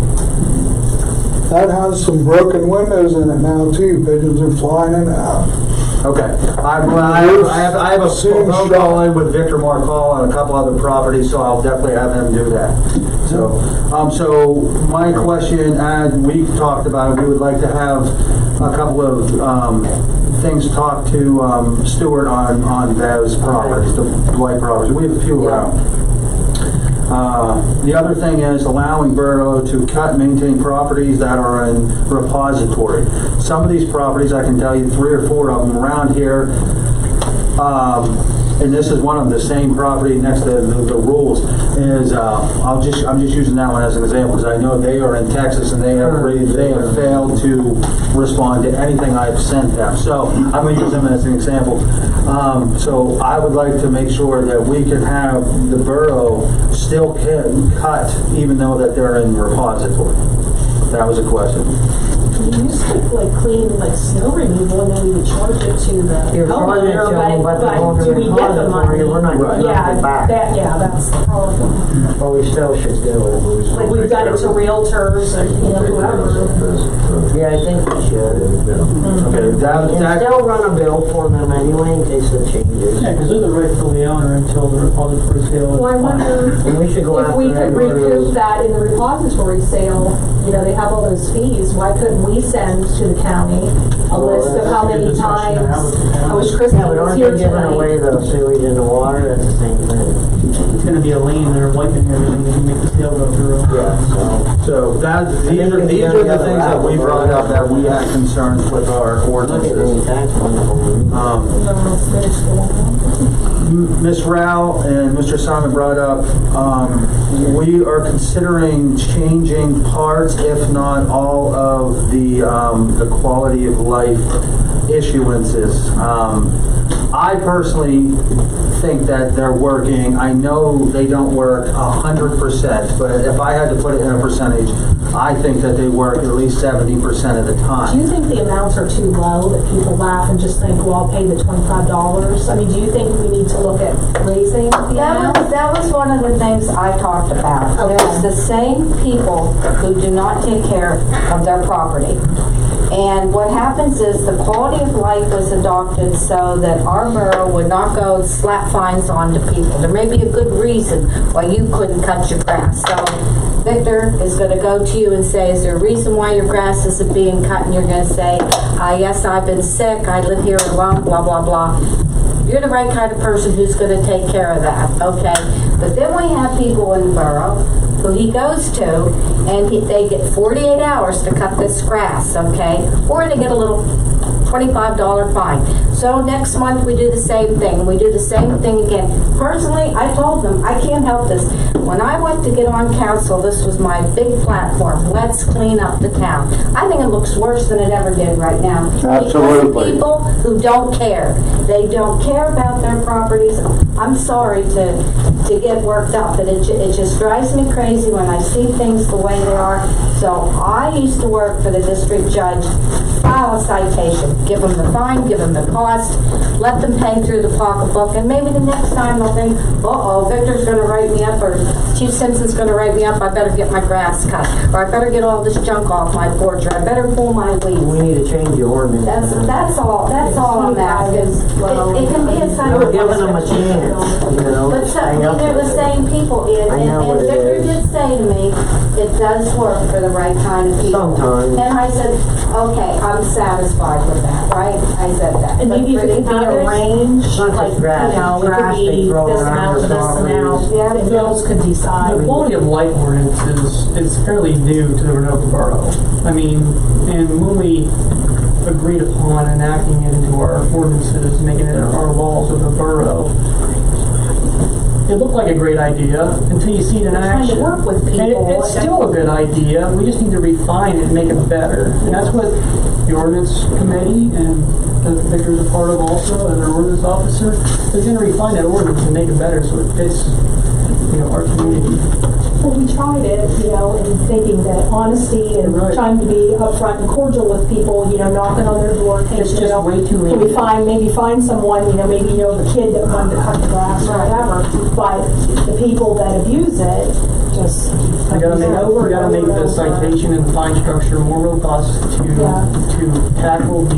that has some broken windows in it now too. Pigeons are flying in and out. okay. I have a proposal in with Victor Marcall on a couple other properties, so I'll definitely have him do that. So, so my question, and we've talked about it, we would like to have a couple of things talk to Stuart on those properties, the blight properties. We have a few around. The other thing is allowing Borough to cut and maintain properties that are in repository. Some of these properties, I can tell you 3 or 4 of them around here, and this is one of the same property next to the rules, is, I'm just using that one as an example because I know they are in Texas and they have failed to respond to anything I've sent them. So I'm going to use them as an example. So I would like to make sure that we can have the borough still cut even though that they're in repository. That was a question. We used to like clean like snow removal and then we would charge it to the homeowner, but do we get the money? We're not getting it back. That's the problem. Well, we still should do it. Like we've done it to realtors or whoever. Yeah, I think we should. Okay, And still run a bill for them anyway in case it changes. Yeah, because they're the rightful owner until the repository sale is Well, I wonder And we should go if after we could everybody recoup else. that in the repository sale. You know, they have all those fees. Why couldn't we send to the county a list of how many times? I wish Kristen Yeah, but was aren't here they giving tonight. away the sewage and the water? That's the same thing. it's going to be a lien. They're wiping everything and make the sale go through. Yeah, So these are the things that we brought up that we had concerns with our ordinances. Ms. Rao and Mr. Simon brought up, we are considering changing parts, if not all, of the quality of life issuances. I personally think that they're working. I know they don't work 100%, but if I had to put it in a percentage, I think that they work at least 70% of the time. Do you think the amounts are too low that people laugh and just think, well, I'll pay the $25? I mean, do you think we need to look at raising the amount? That was one of the things I talked about. Okay. There's the same people who do not take care of their property. And what happens is the quality of life was adopted so that our borough would not go slap fines on to people. There may be a good reason why you couldn't cut your grass. So Victor is going to go to you and say, is there a reason why your grass isn't being cut? And you're going to say, yes, I've been sick, I live here alone, blah, blah, blah. You're the right kind of person who's going to take care of that, okay? But then we have people in the borough who he goes to, and they get 48 hours to cut this grass, okay? Or they get a little $25 fine. So next month we do the same thing. We do the same thing again. Personally, I told them, I can't help this. When I went to get on council, this was my big platform. Let's clean up the town. I think it looks worse than it ever did right now. Absolutely. Because of people who don't care. They don't care about their properties. I'm sorry to get worked up, but it just drives me crazy when I see things the way they are. So I used to work for the district judge. File a citation. Give them the fine, give them the cost, let them pay through the pocketbook, and maybe the next time they'll think, uh-oh, Victor's going to write me up, or Chief Simpson's going to write me up, I better get my grass cut, or I better get all this junk off my porch, or I better pull my weeds. We need to change the ordinance. That's all I'm asking. It can be a sign of... We're giving them a chance, you know. But they're the same people, and Victor did say to me, it does work for the right kind of people. Sometimes. And I said, okay, I'm satisfied with that, right? I said that. And maybe if it could be arranged, not like, just grass, you know, it grass could they be throw this around amount to their this amount, properties. and bills could decide. The quality of life ordinance is fairly new to the Renovo Borough. I mean, and when we agreed upon enacting it into our ordinances, making it our laws of the borough, it looked like a great idea until you see it in Trying action. to work with people. And it's still a good idea. We just need to refine it and make it better. And that's what the ordinance committee and the Victor's a part of also as our ordinance officer. They're going to refine that ordinance and make it better so it fits, our community. Well, we tried it, in thinking that honesty and trying to be upfront and cordial with people, knocking on their door. It's just way too Can we find someone, maybe the kid that wanted to cut the grass or whatever, but the people that abuse it, just... We gotta make the citation and fine structure more robust to tackle the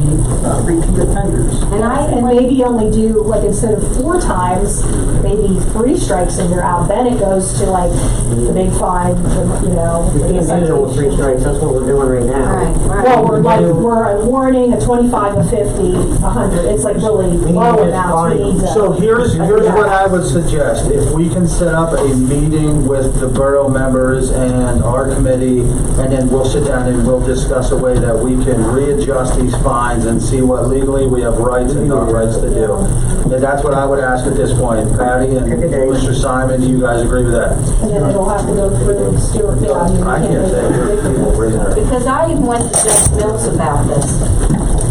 repeat offenders. And maybe only do, like, instead of 4 times, maybe 3 strikes and you're out. Then it goes to, like, the big fine, You can't do it with 3 strikes, that's what we're doing right now. Right. Well, we're a warning, a 25, a 50, 100. It's like really low amounts. So here's what I would suggest. If we can set up a meeting with the borough members and our committee, and then we'll sit down and we'll discuss a way that we can readjust these fines and see what legally we have rights and not rights to do. And that's what I would ask at this point. Patty and Mr. Simon, do you guys agree with that? And then it'll have to go through Stuart. I can't say it. Because I even went to Judge Mills about this.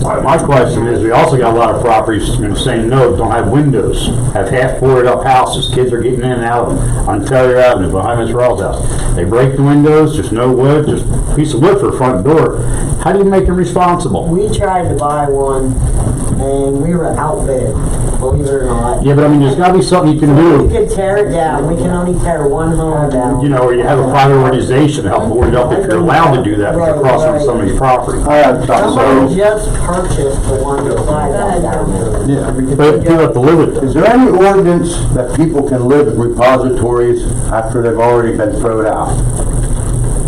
All right, my question is, we also got a lot of properties in the same node, don't have windows, have half boarded up houses. Kids are getting in and out on Taylor Avenue behind Miss Rawls' house. They break the windows, there's no wood, just a piece of wood for a front door. How do you make them responsible? We tried to buy one, and we were outbid, believe it or not. Yeah, but I mean, there's got to be something you can do. We could tear it down. We can only tear one home down. Or you have a private organization to help board it up if you're allowed to do that, if you're crossing somebody's property. Somebody just purchased the one beside us down there. Yeah. But you have to live with it. Is there any ordinance that people can live in repositories after they've already been thrown out?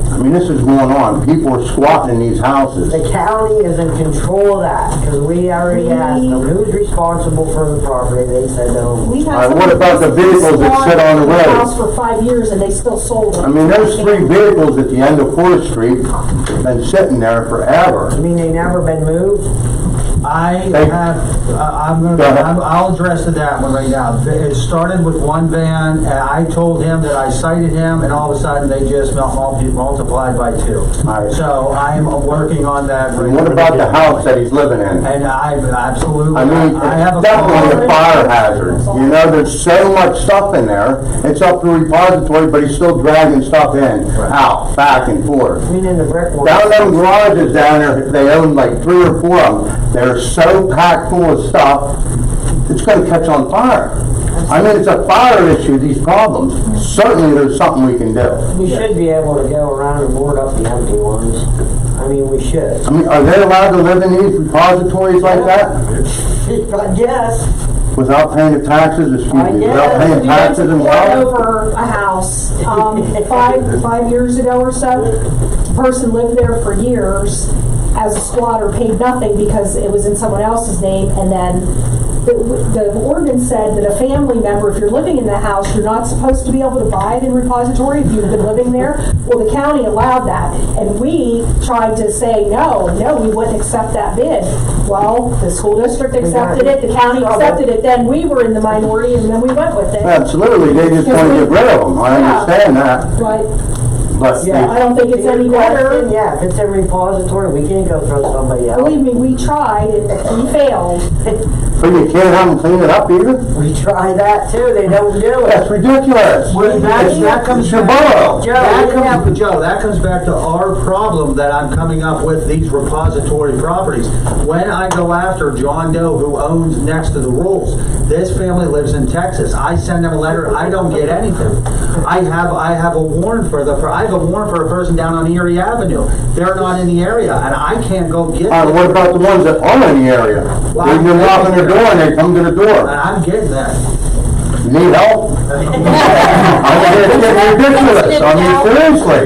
I mean, this is going on. People are squatting in these houses. The county is in control of that, because we already asked them who's responsible for the property. They said no. What about the vehicles that sit on the road? House for 5 years and they still sold it. I mean, there's 3 vehicles at the end of 4th Street been sitting there forever. You mean they never been moved? I'll address that one right now. It started with one van, and I told him that I cited him, and all of a sudden they just multiplied by 2. Right. So I'm working on that. And what about the house that he's living in? And I absolutely. I mean, it's definitely a fire hazard. There's so much stuff in there. It's up to the repository, but he's still dragging stuff in, out, back and forth. I mean, in the brick one. Down them garages down there, they own like 3 or 4 of them. They're so packed full of stuff, it's going to catch on fire. I mean, it's a fire issue, these problems. Certainly there's something we can do. We should be able to go around and board up the empty ones. I mean, we should. I mean, are they allowed to live in these repositories like that? I guess. Without paying the taxes, excuse me, without paying We went taxes to and court all? over a house, 5 years ago or so. The person lived there for years as a squatter, paid nothing because it was in someone else's name, and then the ordinance said that a family member, if you're living in the house, you're not supposed to be able to buy it in repository if you've been living there. Well, the county allowed that, and we tried to say, no, we wouldn't accept that bid. Well, the school district accepted it, the county accepted it, then we were in the minority, and then we went with it. Absolutely, they just want to get rid of them, I understand that. But Yeah, I don't think it's any better. Yeah, if it's in repository, we can't go throw somebody out. Believe me, we tried, and we failed. But you can't have them clean it up either? We try that too, they don't do it. That's ridiculous. That comes your back, borough. Joe, that comes back to our problem that I'm coming up with these repository properties. When I go after John Doe, who owns next to the rules, this family lives in Texas. I send them a letter, I don't get anything. I have a warrant for a person down on Erie Avenue. They're not in the area, and I can't go get them. What about the ones that are in the area? When you knock on their door and they come to the door. And I'm getting that. You need help? I mean, it's getting ridiculous. I mean, seriously.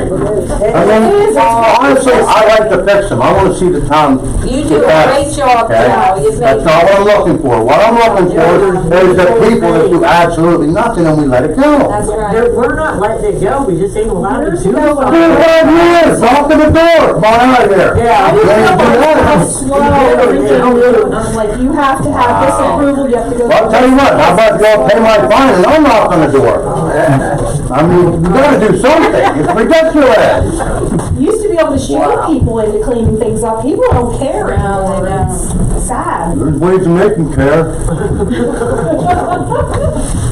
I mean, honestly, I like to fix them. I want to see the town. You do a great job, Joe. That's all I'm looking for. What I'm looking for is the people that do absolutely nothing and we let it go. That's right. We're not letting it go, we just ain't allowed to do Dude, it. 5 years, knock on the door, come on out of here. Yeah. I just don't know how slow everything moves. Like, you have to have this approval, you have to go. Well, I'll tell you what, how about y'all pay my fine and I'll knock on the door? I mean, you gotta do something. It's ridiculous. You used to be able to shoot people into cleaning things up. People don't care anymore. It's sad. There's ways to make them care.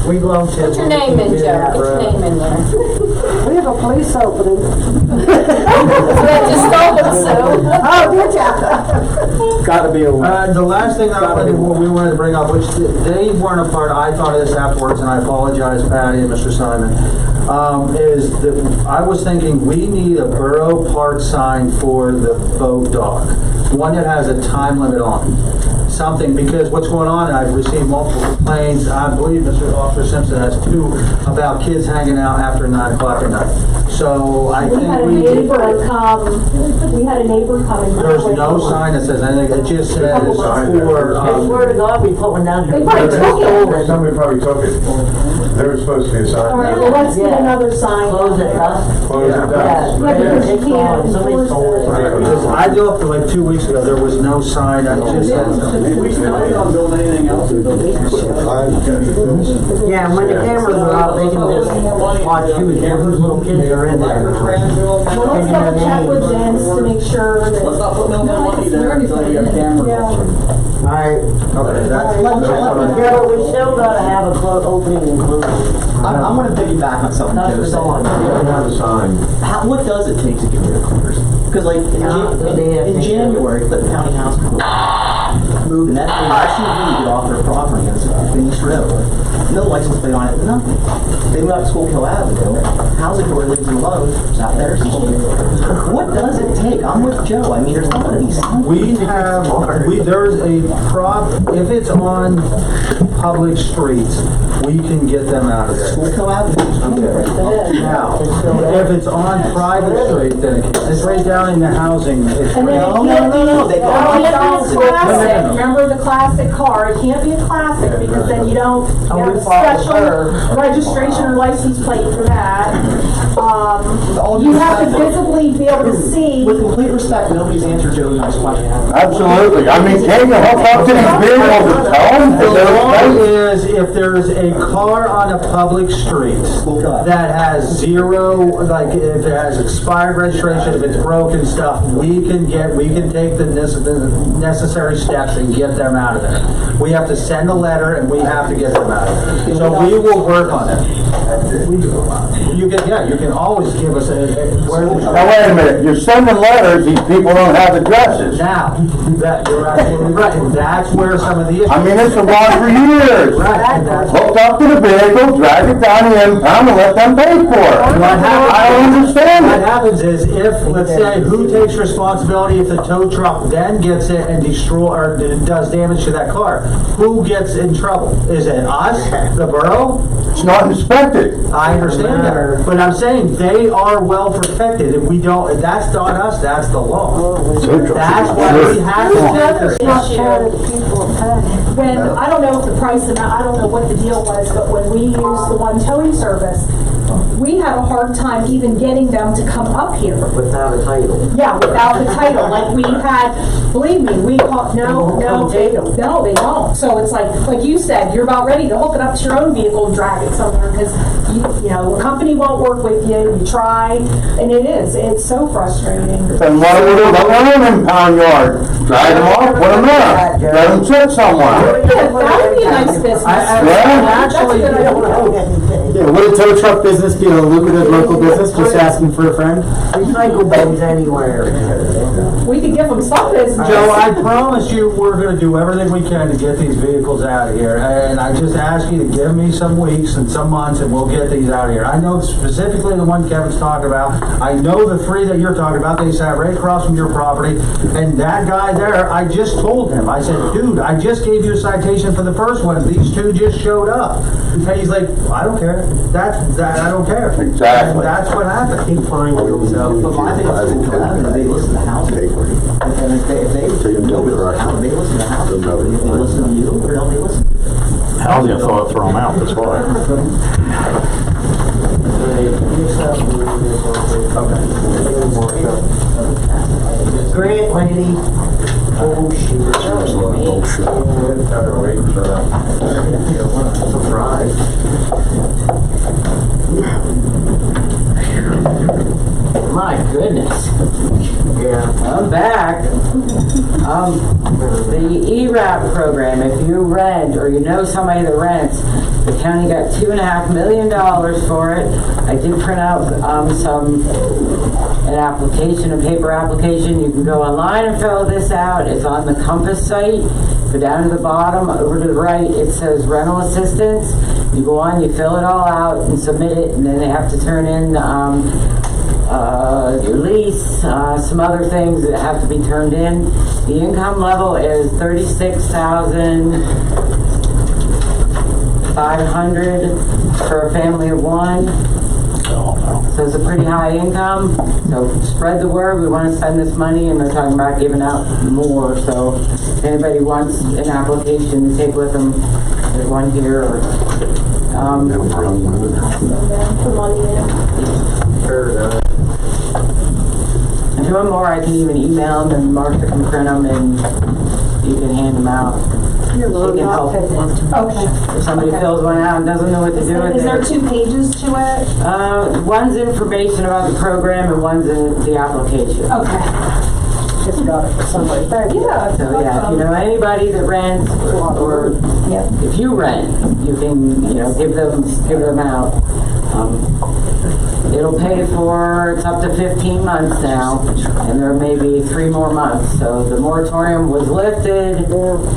We love to. Put your name in, Joe. Put your name in there. We have a police opening. Just opened, so. Oh, did ya? Gotta be a the last thing we wanted to bring up, which they weren't a part, I thought of this afterwards, and I apologize, Patty and Mr. Simon, is that I was thinking we need a Borough Park sign for the boat dock. One that has a time limit on it. Something, because what's going on, I've received multiple complaints, I believe Mr. Officer Simpson has too, about kids hanging out after 9 o'clock at night. So I We think had a we neighbor come, and there's no sign that says anything, it just says for, I swear to God, we put one down here. They probably took it. Somebody probably took it. There was supposed to be a sign. All right, well, let's get another sign. Close it, huh? Close it down. Yeah, because you can't Somebody enforce stole it. it. Because I looked like 2 weeks ago, there was no sign, I just said something. We still don't build anything else. Yeah, when the cameras are out, they can just watch whose little kids are in there. Well, let's double check with Vince to make sure that. Let's not put no more money there until you have cameras. Yeah. Alright. Yeah, but we still gotta have a opening and closing. I'm going to piggyback on something Joe said. Have a sign. What does it take to get rid of cleaners? Because like in January, the county house moved and that SUV get off their property and it's finished road. No license plate on it, nothing. They moved out to Schuylkill Avenue. Housing authority lives in Lowe's, it's out there. What does it take? I'm with Joe. I mean, there's not going to be something. There's a if it's on public streets, we can get them out of there. Schuylkill Avenue. Now, if it's on private street, then it's right down in the housing. It's And then it No, can't no, no, be, they go it can't on be a classic. Remember the classic car? It can't be a classic because then you don't have a special registration or license plate for that. You have to visibly be able to see. With complete respect, nobody's answered Joe's question. Absolutely. I mean, can't you hook up to these vehicles and tell them? The law is if there's a car on a public street that has zero, like if it has expired registration, if it's broken stuff, we can take the necessary steps and get them out of there. We have to send a letter and we have to get them out of there. So we will work on it. You can always give us Now, wait a minute, you're sending letters, these people don't have addresses. Now, you're absolutely right. That's where some of the issues. I mean, it's been on for years. Right. Hooked up to the vehicle, drive it down the impound, and let them pay for it. I don't understand What it. happens is if, let's say, who takes responsibility if the tow truck then gets it and does damage to that car? Who gets in trouble? Is it us, the borough? It's not inspected. I understand that, but I'm saying they are well protected. If we don't, if that's not us, that's the law. That's why we have to take Not this. fair to the people of Patty. When, I don't know if the price of that, I don't know what the deal was, but when we used the one towing service, we had a hard time even getting them to come up here. Without a title. Yeah, without the title, like we had, believe me, we called, no, they don't. So it's like you said, you're about ready to hook it up to your own vehicle and drag it somewhere, because, you know, a company won't work with you, you try, and it's so frustrating. Then what do we do? Let them impound yard. Drag them off, put them there. Let them sit somewhere. Yeah, that would be a nice business. That's a good idea. Yeah, would a tow truck business be a lucrative local business? Just asking for a friend. Recycle bins anywhere. We could give them some business. Joe, I promise you, we're gonna do everything we can to get these vehicles out of here. And I just ask you to give me some weeks and some months and we'll get these out of here. I know specifically the one Kevin's talking about. I know the three that you're talking about. They sat right across from your property. And that guy there, I just told him, I said, dude, I just gave you a citation for the first one. These two just showed up. And he's like, I don't care. I don't care. Exactly. And that's what happened. Keep finding yourself. But my thing is, they listen to house. And if they listen to house, they listen to house. If they listen to you, or don't they listen to you? Housing authority throw them out, that's why. Grant lady. Oh, shoot. I've been waiting for that. Surprise. My goodness. Yeah. I'm back. The ERAP program, if you rent or you know somebody that rents, the county got $2.5 million for it. I did print out an application, a paper application. You can go online and fill this out. It's on the Compass site. Go down to the bottom, over to the right, it says rental assistance. You go on, you fill it all out and submit it, and then they have to turn in your lease, some other things that have to be turned in. The income level is $36,500 for a family of one. So it's a pretty high income. So spread the word. We want to spend this money, and they're talking about giving out more. So if anybody wants an application to take with them, there's one here. Or, and doing more, I can even email them, and Martha can print them, and you can hand them out. She can help. Okay. If somebody fills one out and doesn't know what to do with it. Is there 2 pages to it? One's information about the program and one's in the application. Okay. Just got it for somebody. Thank you. Yeah. So yeah, if you know anybody that rents, or if you rent, you can, give them out. It'll pay for, it's up to 15 months now, and there may be 3 more months. So the moratorium was lifted,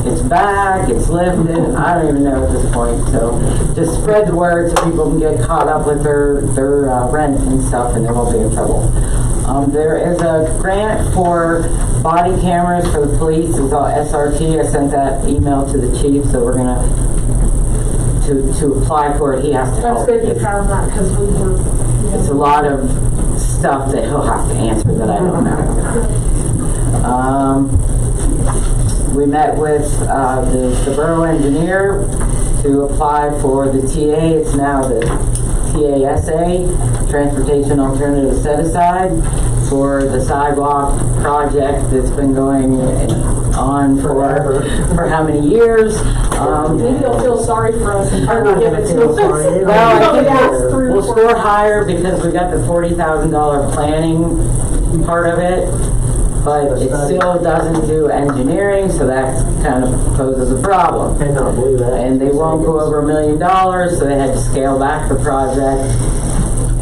it's back, it's lifted, I don't even know at this point. So just spread the word so people can get caught up with their rent and stuff, and they won't be in trouble. There is a grant for body cameras for the police. It's all SRT. I sent that email to the chief, so we're gonna to apply for it. He has to help. That's good you found that, because we were... It's a lot of stuff that he'll have to answer that I don't know. We met with the borough engineer to apply for the TA. It's now the TASA, Transportation Alternative Set Aside, for the sidewalk project that's been going on for how many years. Maybe you'll feel sorry for us and try to give it to us. Well, I think we'll score higher because we got the $40,000 planning part of it, but it still doesn't do engineering, so that kind of poses a problem. Cannot believe that. And they won't go over $1 million, so they had to scale back the project.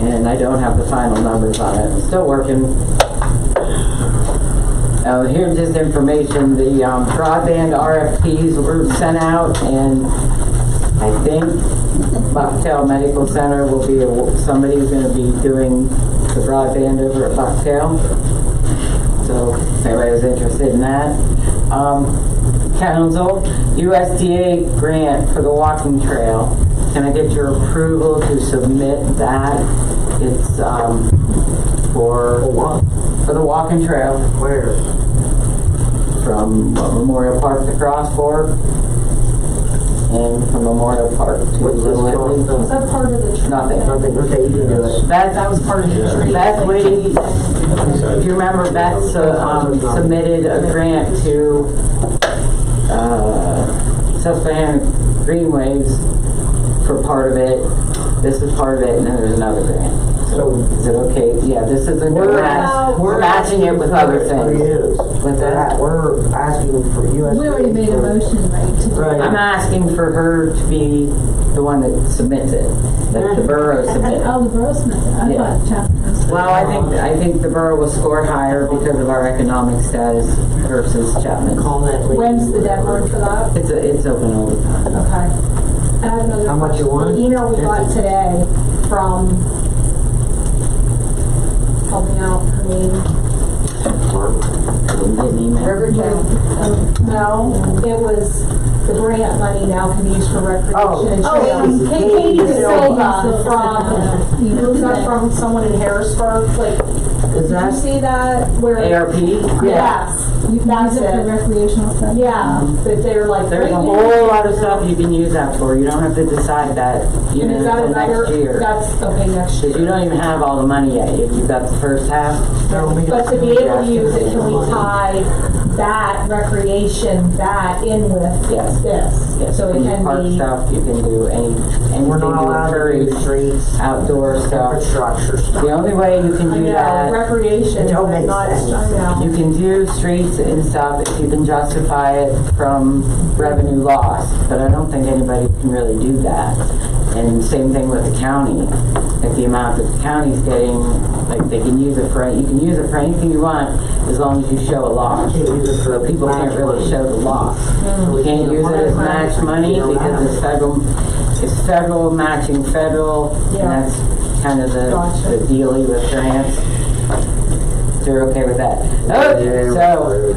And I don't have the final numbers on it. I'm still working. Here's just information. The broadband RFPs were sent out, and I think Bucktail Medical Center will be, somebody who's gonna be doing the broadband over at Bucktail. So if anybody was interested in that. Council, USDA grant for the walking trail. Can I get your approval to submit that? It's, for the walking trail. Where? From Memorial Park to Cross Fork, and from Memorial Park to Little Italy. Is that part of the tree? Nothing. Okay, you can do it. That was part of the tree. Beth Lee, if you remember, Beth submitted a grant to Susquehanna Greenways for part of it. This is part of it, and then there's another grant. So is it okay? Yeah, this is a new match. We're matching it with other things. With that, we're asking for US. We already made a motion, right? I'm asking for her to be the one that submits it, that the borough submits. Oh, the borough submits it. I thought Chapman. Well, I think the borough will score higher because of our economic status versus Chapman. When's the deadline for that? It's open all the time. Okay. I have another How much you want? The email we got today from, help me out, her name. No, it was the grant money now can be used for recreation. Katie DeSilva from someone in Harrisburg. Like, did you see that? Where ARP? Yes. You can use it for recreational stuff. Yeah, but they're like. There's a whole lot of stuff you can use that for. You don't have to decide that even Is that until another, next year. That's, okay, next year. Because you don't even have all the money yet. You've got the first half. But to be able to use it, can we tie that recreation, that in with Yes. this? Yes. So it can park be. stuff, you can do anything We're to not allowed to encourage do streets, outdoor stuff. infrastructure stuff. The only way you can I do know, that, recreation, It don't but make not, sense. I know. you can do streets and stuff if you can justify it from revenue loss, but I don't think anybody can really do that. And same thing with the county. If the amount that the county's getting, like they can use it for, you can use it for anything you want as long as you show a loss. So people can't really show the loss. We can't use it as match money because it's federal matching federal, and that's kind of the dealie with grants. You're okay with that? Okay, so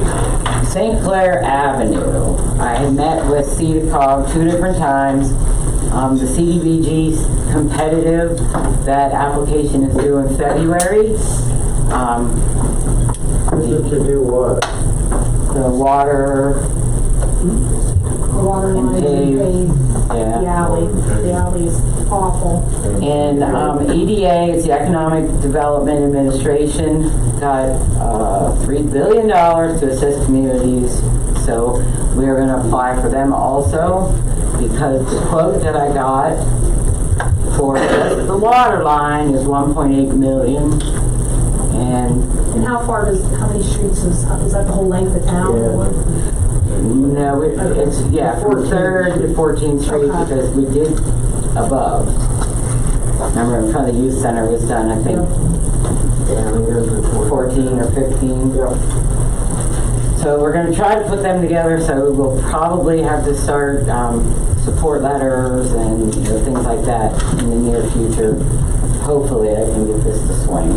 St. Clair Avenue. I had met with CEDACOG 2 different times. The CDBG competitive, that application is due in February. To do what? The water. The water line, paved, the alley. The alley's awful. And EDA is the Economic Development Administration, got $3 billion to assist communities. So we are going to apply for them also, because the quote that I got for the water line is $1.8 million. And how many streets is that the whole length of town? no, it's from 3rd to 14th Street, because we did above. Remember, in front of the youth center was done, I think, 14 or 15. So we're going to try to put them together, so we'll probably have to start support letters and things like that in the near future. Hopefully I can get this to swing.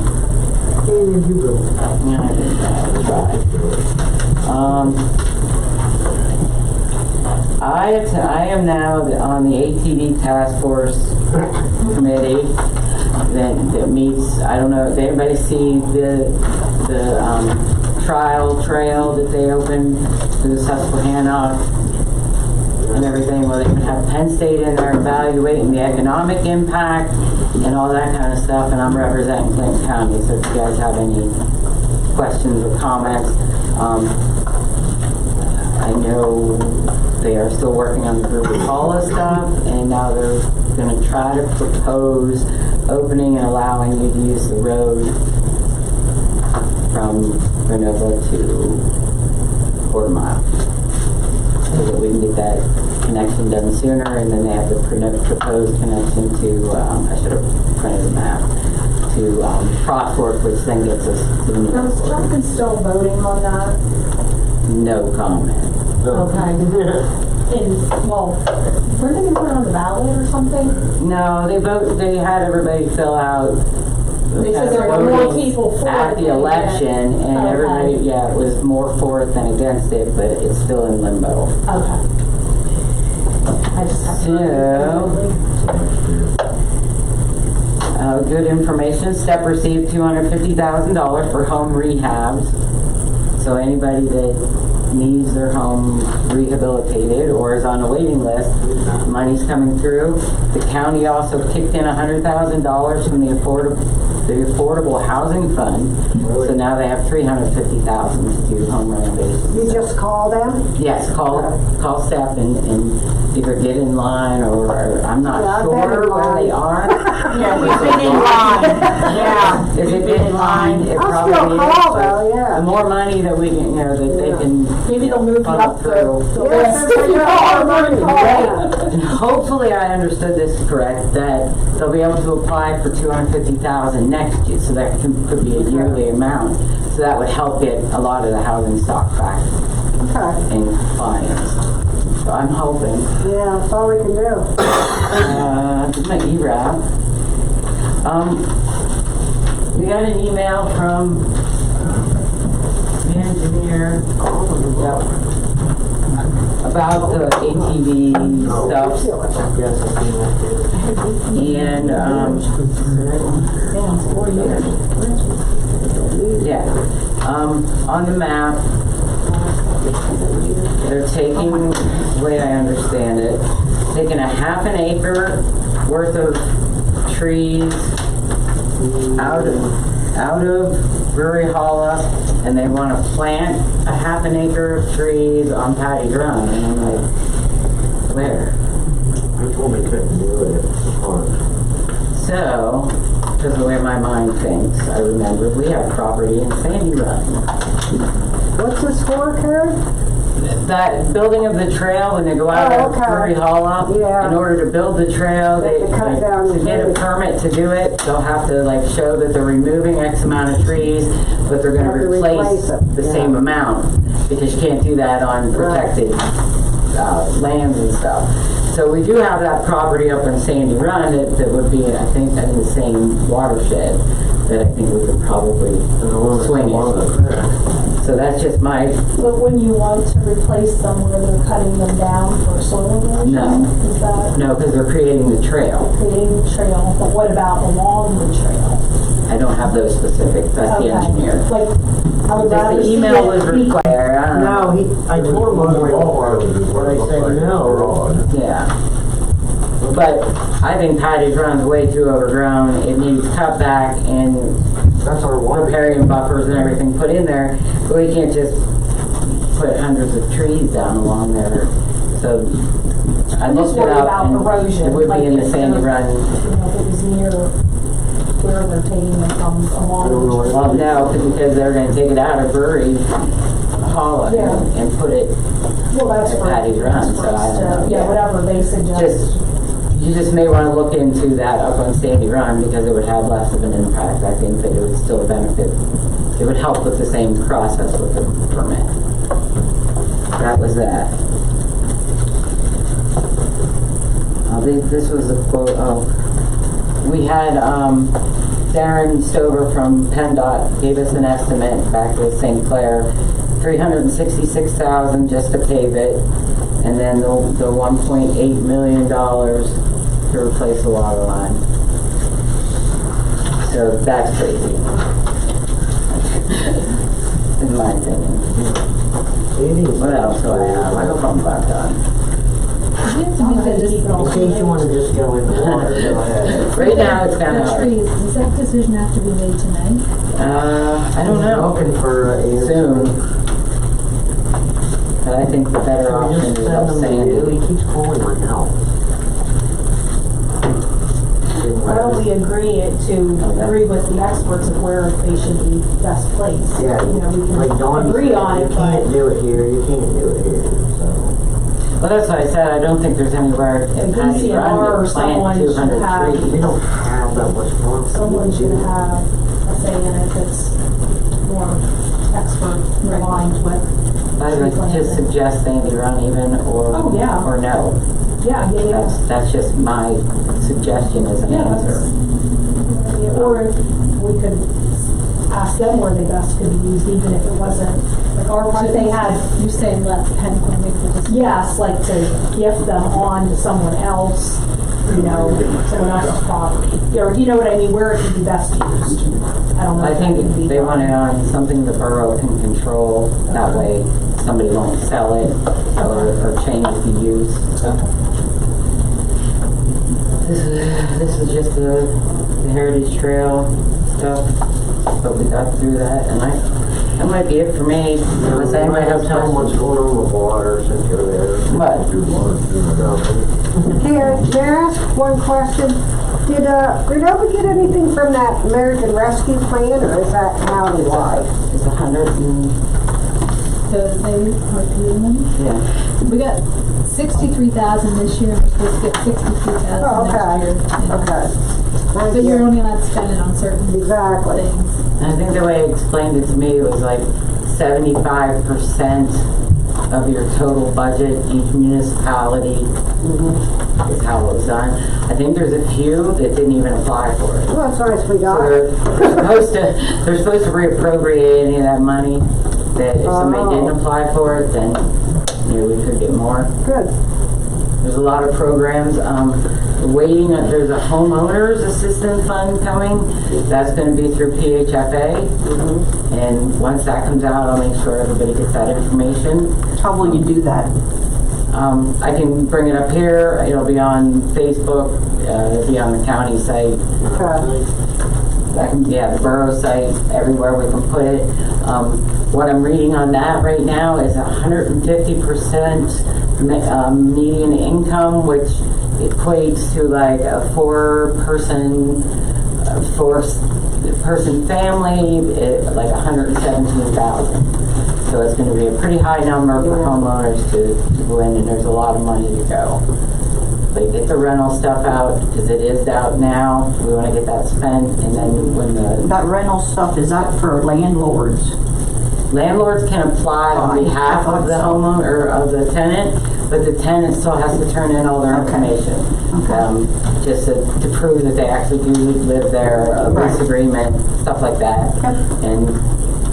Yeah, I'll try. I am now on the ATV task force committee that meets. I don't know if anybody see the trail that they opened to the Susquehanna and everything, where they can have Penn State in there evaluating the economic impact and all that kind of stuff. And I'm representing Clinton County, so if you guys have any questions or comments, I know they are still working on the River Paula stuff, and now they're going to try to propose opening and allowing you to use the road from Renovo to quarter mile, so that we can get that connection done sooner, and then they have the proposed connection to, I should have printed the map, to Cross Fork, which then gets us to the Now, is Jonathan still voting on that? No comment. Okay. well, weren't they gonna put it on the ballot or something? No, they had everybody fill out. They said there were more people for it at the than election, and Okay. everybody, yeah, it was more for it than against it, but it's still in limbo. Okay. I just have to. Good information. STEP received $250,000 for home rehabs. So anybody that needs their home rehabilitated or is on a waiting list, money's coming through. The county also kicked in $100,000 from the Affordable Housing Fund. So now they have $350,000 to do home renovations. You just call them? Yes, call STEP and either get in line or I'm not sure where they are. Yeah, we've been in line. Yeah. If it get in line, it I'll probably still is. call but though, yeah. The more money that we can, that they can. Maybe they'll move you funnel up through. the list if you call them. And hopefully I understood this correct, that they'll be able to apply for $250,000 next year, so that could be a yearly amount. So that would help get a lot of the housing stock back in compliance. So I'm hoping. Yeah, that's all we can do. My ERAP. We got an email from the engineer about the ATV stuff. And, on the map, they're taking, the way I understand it, taking a half an acre worth of trees out of Brewery Hollow, and they want to plant a half an acre of trees on Patty's Run. And I'm like, where? He told me couldn't do it. So, because of the way my mind thinks, I remember we have property in Sandy Run. What's this for, Karen? That building of the trail, when they go out of Brewery Hollow, in order to build the trail, to get a permit to do it, they'll have to show that they're removing X amount of trees, but they're going to replace the same amount, because you can't do that on protected lands and stuff. So we do have that property up in Sandy Run that would be, I think, in the same watershed that I think we could probably swing in. So that's just my... But when you want to replace them, where they're cutting them down for soil erosion? No. Is that... No, because they're creating the trail. Creating the trail, but what about along the trail? I don't have those specifics. That's the engineer. Like, I would rather the see email it was required. No, I told him but I said no. Yeah. But I think Patty's Run's way too overgrown. It needs cut back and riparian buffers and everything put in there. But we can't just put hundreds of trees down along there. So I looked it up and erosion, it would be in the Sandy Run. You know, if it was near where they're taking it from along the trail. Well, no, because they're going to take it out of Brewery Hollow and put it at Patty's Run. So I don't know. Yeah, whatever they suggest. You just may want to look into that up on Sandy Run because it would have less of an impact. I think that it would still benefit. It would help with the same process with the permit. That was that. I think this was a quote. Oh, we had Darren Stover from PennDOT gave us an estimate back with St. Clair, $366,000 just to pave it, and then the $1.8 million to replace the water line. So that's crazy, in my opinion. What else do I have? I hope I'm about done. In case you want to just go in the water, go ahead. Right now it's kind of hard. Does that decision have to be made tonight? I don't know. Looking for soon. But I think the better option is up Sandy. He keeps calling right now. Why don't we agree with the experts of where they should be best placed? Yeah, you know, we can like Dawn agree said, on it, you can't do it here, you can't do it here, so. Well, that's what I said. I don't think there's anywhere in Patty's Run or to plant someone should 200 have- trees. We don't have that much room. Someone should have a say in it that's more expert aligned with I would just suggest Sandy Run even, or, Oh, yeah. or no. Yeah, That's just my suggestion as an answer. Or if we could ask them where the best could be used, even if it wasn't, like our part, they had. You're saying let Penquin make the decision? Yes, like to gift them on to someone else, you know, someone else's property. Or, you know what I mean, where it could be best used. I don't know. I if think that would be they want it done. on something the borough can control, that way somebody won't sell it or change the use. This is just the Heritage Trail stuff, but we got through that, and that might be it for me. Unless anybody has Tell them what's questions. going on with water since you're there. What? Here, may I ask one question? Did Renovo get anything from that American Rescue Plan, or is that countywide? It's 100 and, yeah. We got 63,000 this year, and we're supposed to get 63,000 Oh, next year. okay. Thank But you're you. only allowed to spend it on certain Exactly. things. And I think the way it explained it to me, it was like 75% of your total budget, each municipality is how it was done. I think there's a few that didn't even apply for it. Well, that's nice we got So it. they're supposed to reappropriate any of that money, that if somebody didn't apply for it, then, you know, we could get more. Good. There's a lot of programs, waiting, there's a homeowners assistance fund coming, that's gonna be through PHFA. And once that comes out, I'll make sure everybody gets that information. How will you do that? I can bring it up here, it'll be on Facebook, it'll be on the county site. The borough site, everywhere we can put it. What I'm reading on that right now is 150% median income, which equates to like a four-person family, like 117,000. So it's going to be a pretty high number for homeowners to go in, and there's a lot of money to go. But get the rental stuff out, because it is out now. We want to get that spent, and then when That rental stuff, is that for landlords? Landlords can apply on behalf of the homeowner or of the tenant, but the tenant still has to turn in all their information. Just to prove that they actually do live there, a lease agreement, stuff like that. And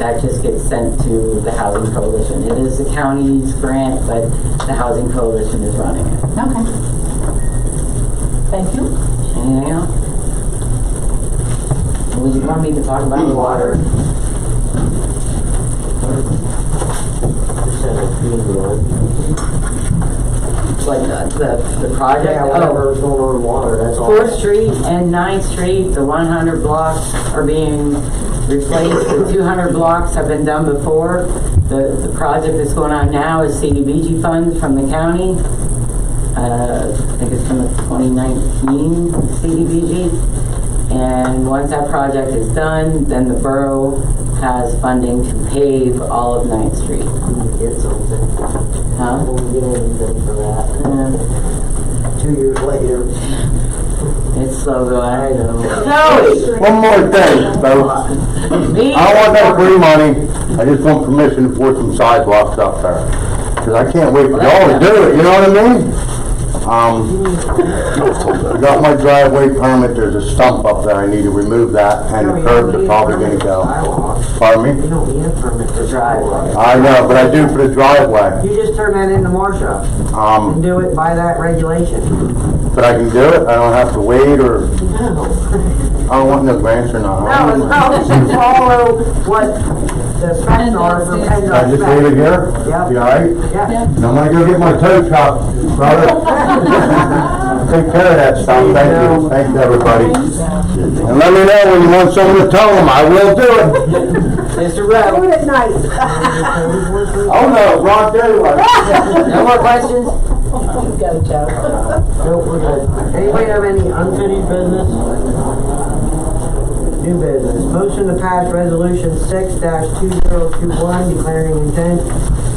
that just gets sent to the Housing Coalition. It is the county's grant, but the Housing Coalition is running it. Okay. Thank you. Anything else? Would you want me to talk about the water? Like the project? Yeah, whatever's going on in water, that's all. 4th Street and 9th Street, the 100 blocks are being replaced. The 200 blocks have been done before. The project that's going on now is CDBG funds from the county. I think it's from the 2019 CDBG. And once that project is done, then the borough has funding to pave all of 9th Street. Get something. Huh? Won't get anything for that. 2 years later. It's slow going. I know. Joey! One more thing, folks. I don't want no free money. I just want permission to put some sidewalks up there. Because I can't wait for y'all to do it, you know what I mean? I got my driveway permit, there's a stump up there, I need to remove that, and the curbs are probably gonna go. Pardon me? You don't need a permit for driveway. I know, but I do for the driveway. You just turn that into Marcia and do it by that regulation. But I can do it, I don't have to wait, or, I don't want no grants or nothing. No, it's just follow what the specs are for Can I just leave it here? Yep. You alright? Yeah. And I'm gonna go get my tow truck, brother. Take care of that stuff, thank you, thank you, everybody. And let me know when you want someone to tell them, I will do it. Mr. Rowe. Do it at night. Oh no, Ron Derry was. No more questions? You've got a job. Nope, we're good. Anybody have any unfinished business? New business. Motion to pass resolution 6-2021 declaring intent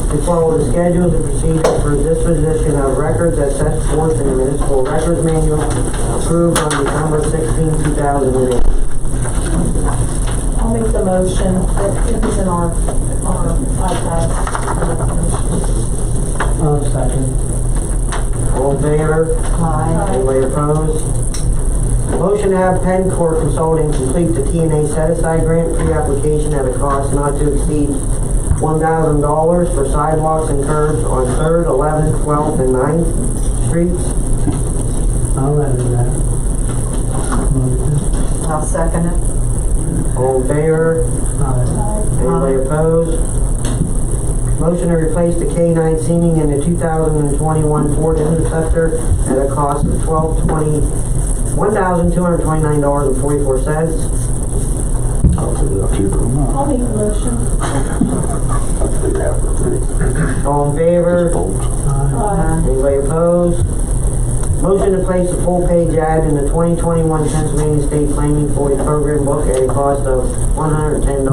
to follow the schedules and procedures for disposition of records as set forth in the municipal records manual approved on December 16, 2008. I'll make the motion that is in our iPad. second. All in favor? Aye. Anybody opposed? Motion to have Penn Core Consulting complete the TNA set-aside grant pre-application at a cost not to exceed $1,000 for sidewalks and curbs on 3rd, 11th, 12th, and 9th streets. I'll let it that. I'll second it. All in favor? Aye. Anybody opposed? Motion to replace the K9 seating in the 2021 Ford Interceptor at a cost of $1,229.44. I'll make the motion. All in favor? Anybody opposed? Motion to place a full-page ad in the 2021 Pennsylvania State Flaming Floyd Program book at a cost of $110.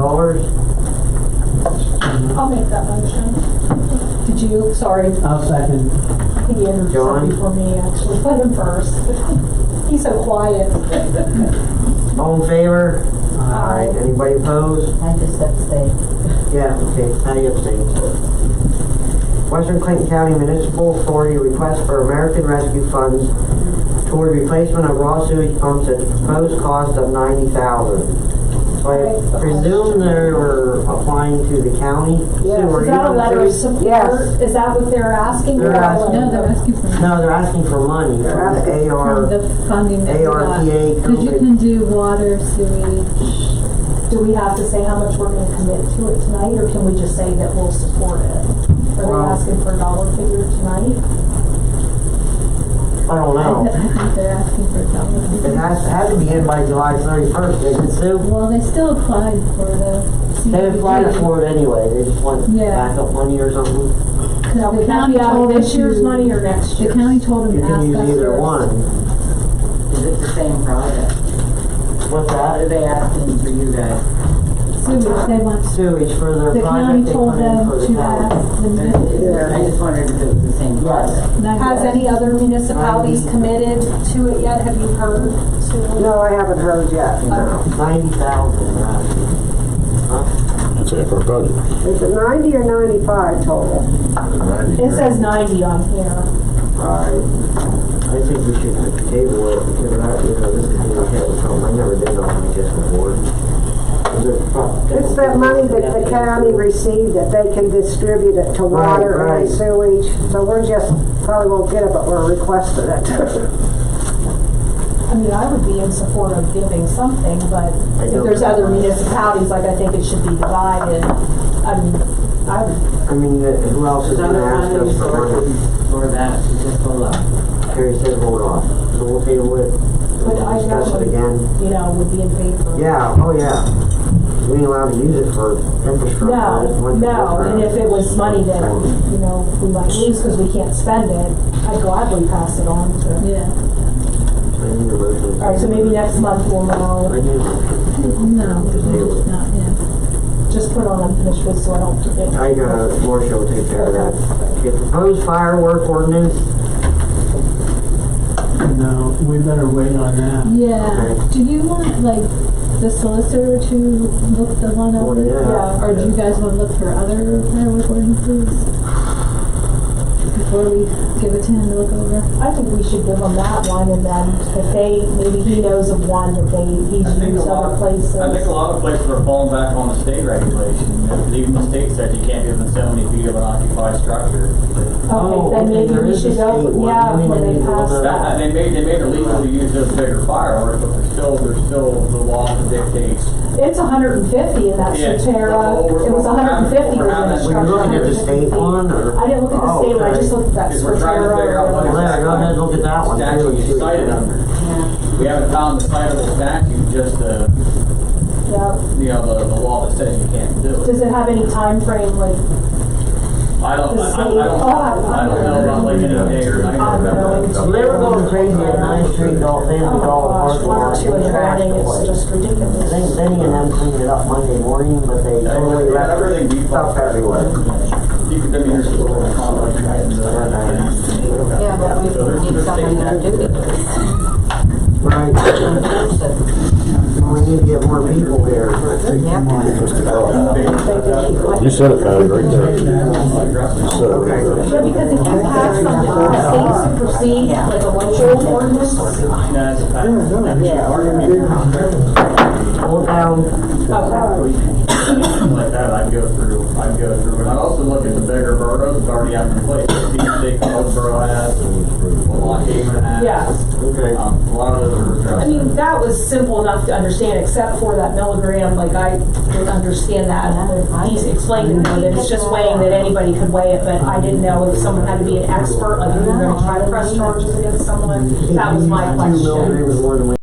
I'll make that motion. Did you, sorry, I'll second. he entered John? something for me, actually. Let him first. He's so quiet. All in favor? Aye. Anybody opposed? I just abstained. Yeah, okay, now you abstain. Western Clinton County Municipal Authority request for American Rescue Funds toward replacement of raw sewage pumps at the proposed cost of $90,000. So I presume they're applying to the county sewer. Is that a letter of support? Yes. Is that what they're asking? They're asking- No, they're asking for. No, they're asking for money from the From the funding that we got. ARPA. Because you can do water, sewage. Do we have to say how much we're going to commit to it tonight, or can we just say that we'll support it? Are they asking for a dollar figure tonight? I don't know. I think they're asking for a dollar. It had to be in by July 31st, didn't it, Sue? Well, they still applied for the. They applied for it anyway, they just want Yeah. backup money or something. Now, The would that county be out told of them this year's to- money or next The year's? county told them You to can ask use us either first. one. Is it the same project? What's What that? are they asking for you guys? Sewage, they want. Sewage for their The project county they told put in them for the to town. ask the. I just wondered if it was the same project. Has any other municipalities committed to it yet? Have you heard? No, I haven't heard yet. No, 90,000, right? That's it for a budget. Is it 90 or 95 total? It says 90 on here. Alright. I think we should table it because this is being hit with something I never did on like this before. It's that money that the county received that they can distribute it to water Right, and right. sewage. So we're just, probably won't get it, but we're requesting it. I mean, I would be in support of giving something, but if there's other municipalities, like, I think it should be divided. I mean, who else is gonna ask us for money? For that, so just hold up. Terry said hold off. So we'll table it. but I Discuss it definitely, again. would be in favor. Yeah, oh yeah. We ain't allowed to use it for infrastructure. It's No, one no, and if it was money that, we might lose because we can't spend it, I'd gladly pass it on to. Yeah. All right, so maybe next month we'll know. No, not yet. Just put on unfinished business so I don't forget. I got Marcia will take care of that. Okay, proposed firework ordinance. No, we better wait on that. Yeah. Do you want, like, the solicitor to look the one over? Yeah. Or do you guys want to look for other firework ordinances? Before we give it to him to look over? I think we should give them that one, and then if maybe he knows of one that he's used other places. I think a lot of places are falling back on the state regulation. Even the state said you can't give them so many feet of an occupied structure. Okay, then maybe we should go, when they pass that. They made it legal to use those bigger fireworks, but there's still the law that dictates. It's 150 and that Yeah, Sotera, it was 150 was in the Were you looking at the state one or? I didn't look at the state one, I just looked at that Because we're trying to figure out what Well, yeah, go ahead and look at that one. statute you cited under. We haven't found the citable statute, just the law that says you can't do it. Does it have any time frame, like? I don't know about like any day or night. So they were going crazy at 9th Street, Family Dollar Parking Lot. It's just ridiculous. Benny and them cleaned it up Monday morning, but they totally left everything stuff everywhere. You could, there's a little conduct guidance. Yeah, but we need someone to do it. Right. We need to get more people here. You said it, Patty, right there. You said it right there. Yeah, because if you have something, the state supersedes, like a local ordinance. Hold down. Like that, I'd go through, and I'd also look at the bigger boroughs that already have in place. Big Borough has, Lock Haven has. Yeah. Okay. A lot of those are addressed. I mean, that was simple enough to understand, except for that milligram, like I didn't understand that. He's explained to me that it's just weighing, that anybody could weigh it, but I didn't know if someone had to be an expert, like if you were gonna try to press charges against someone. That was my question.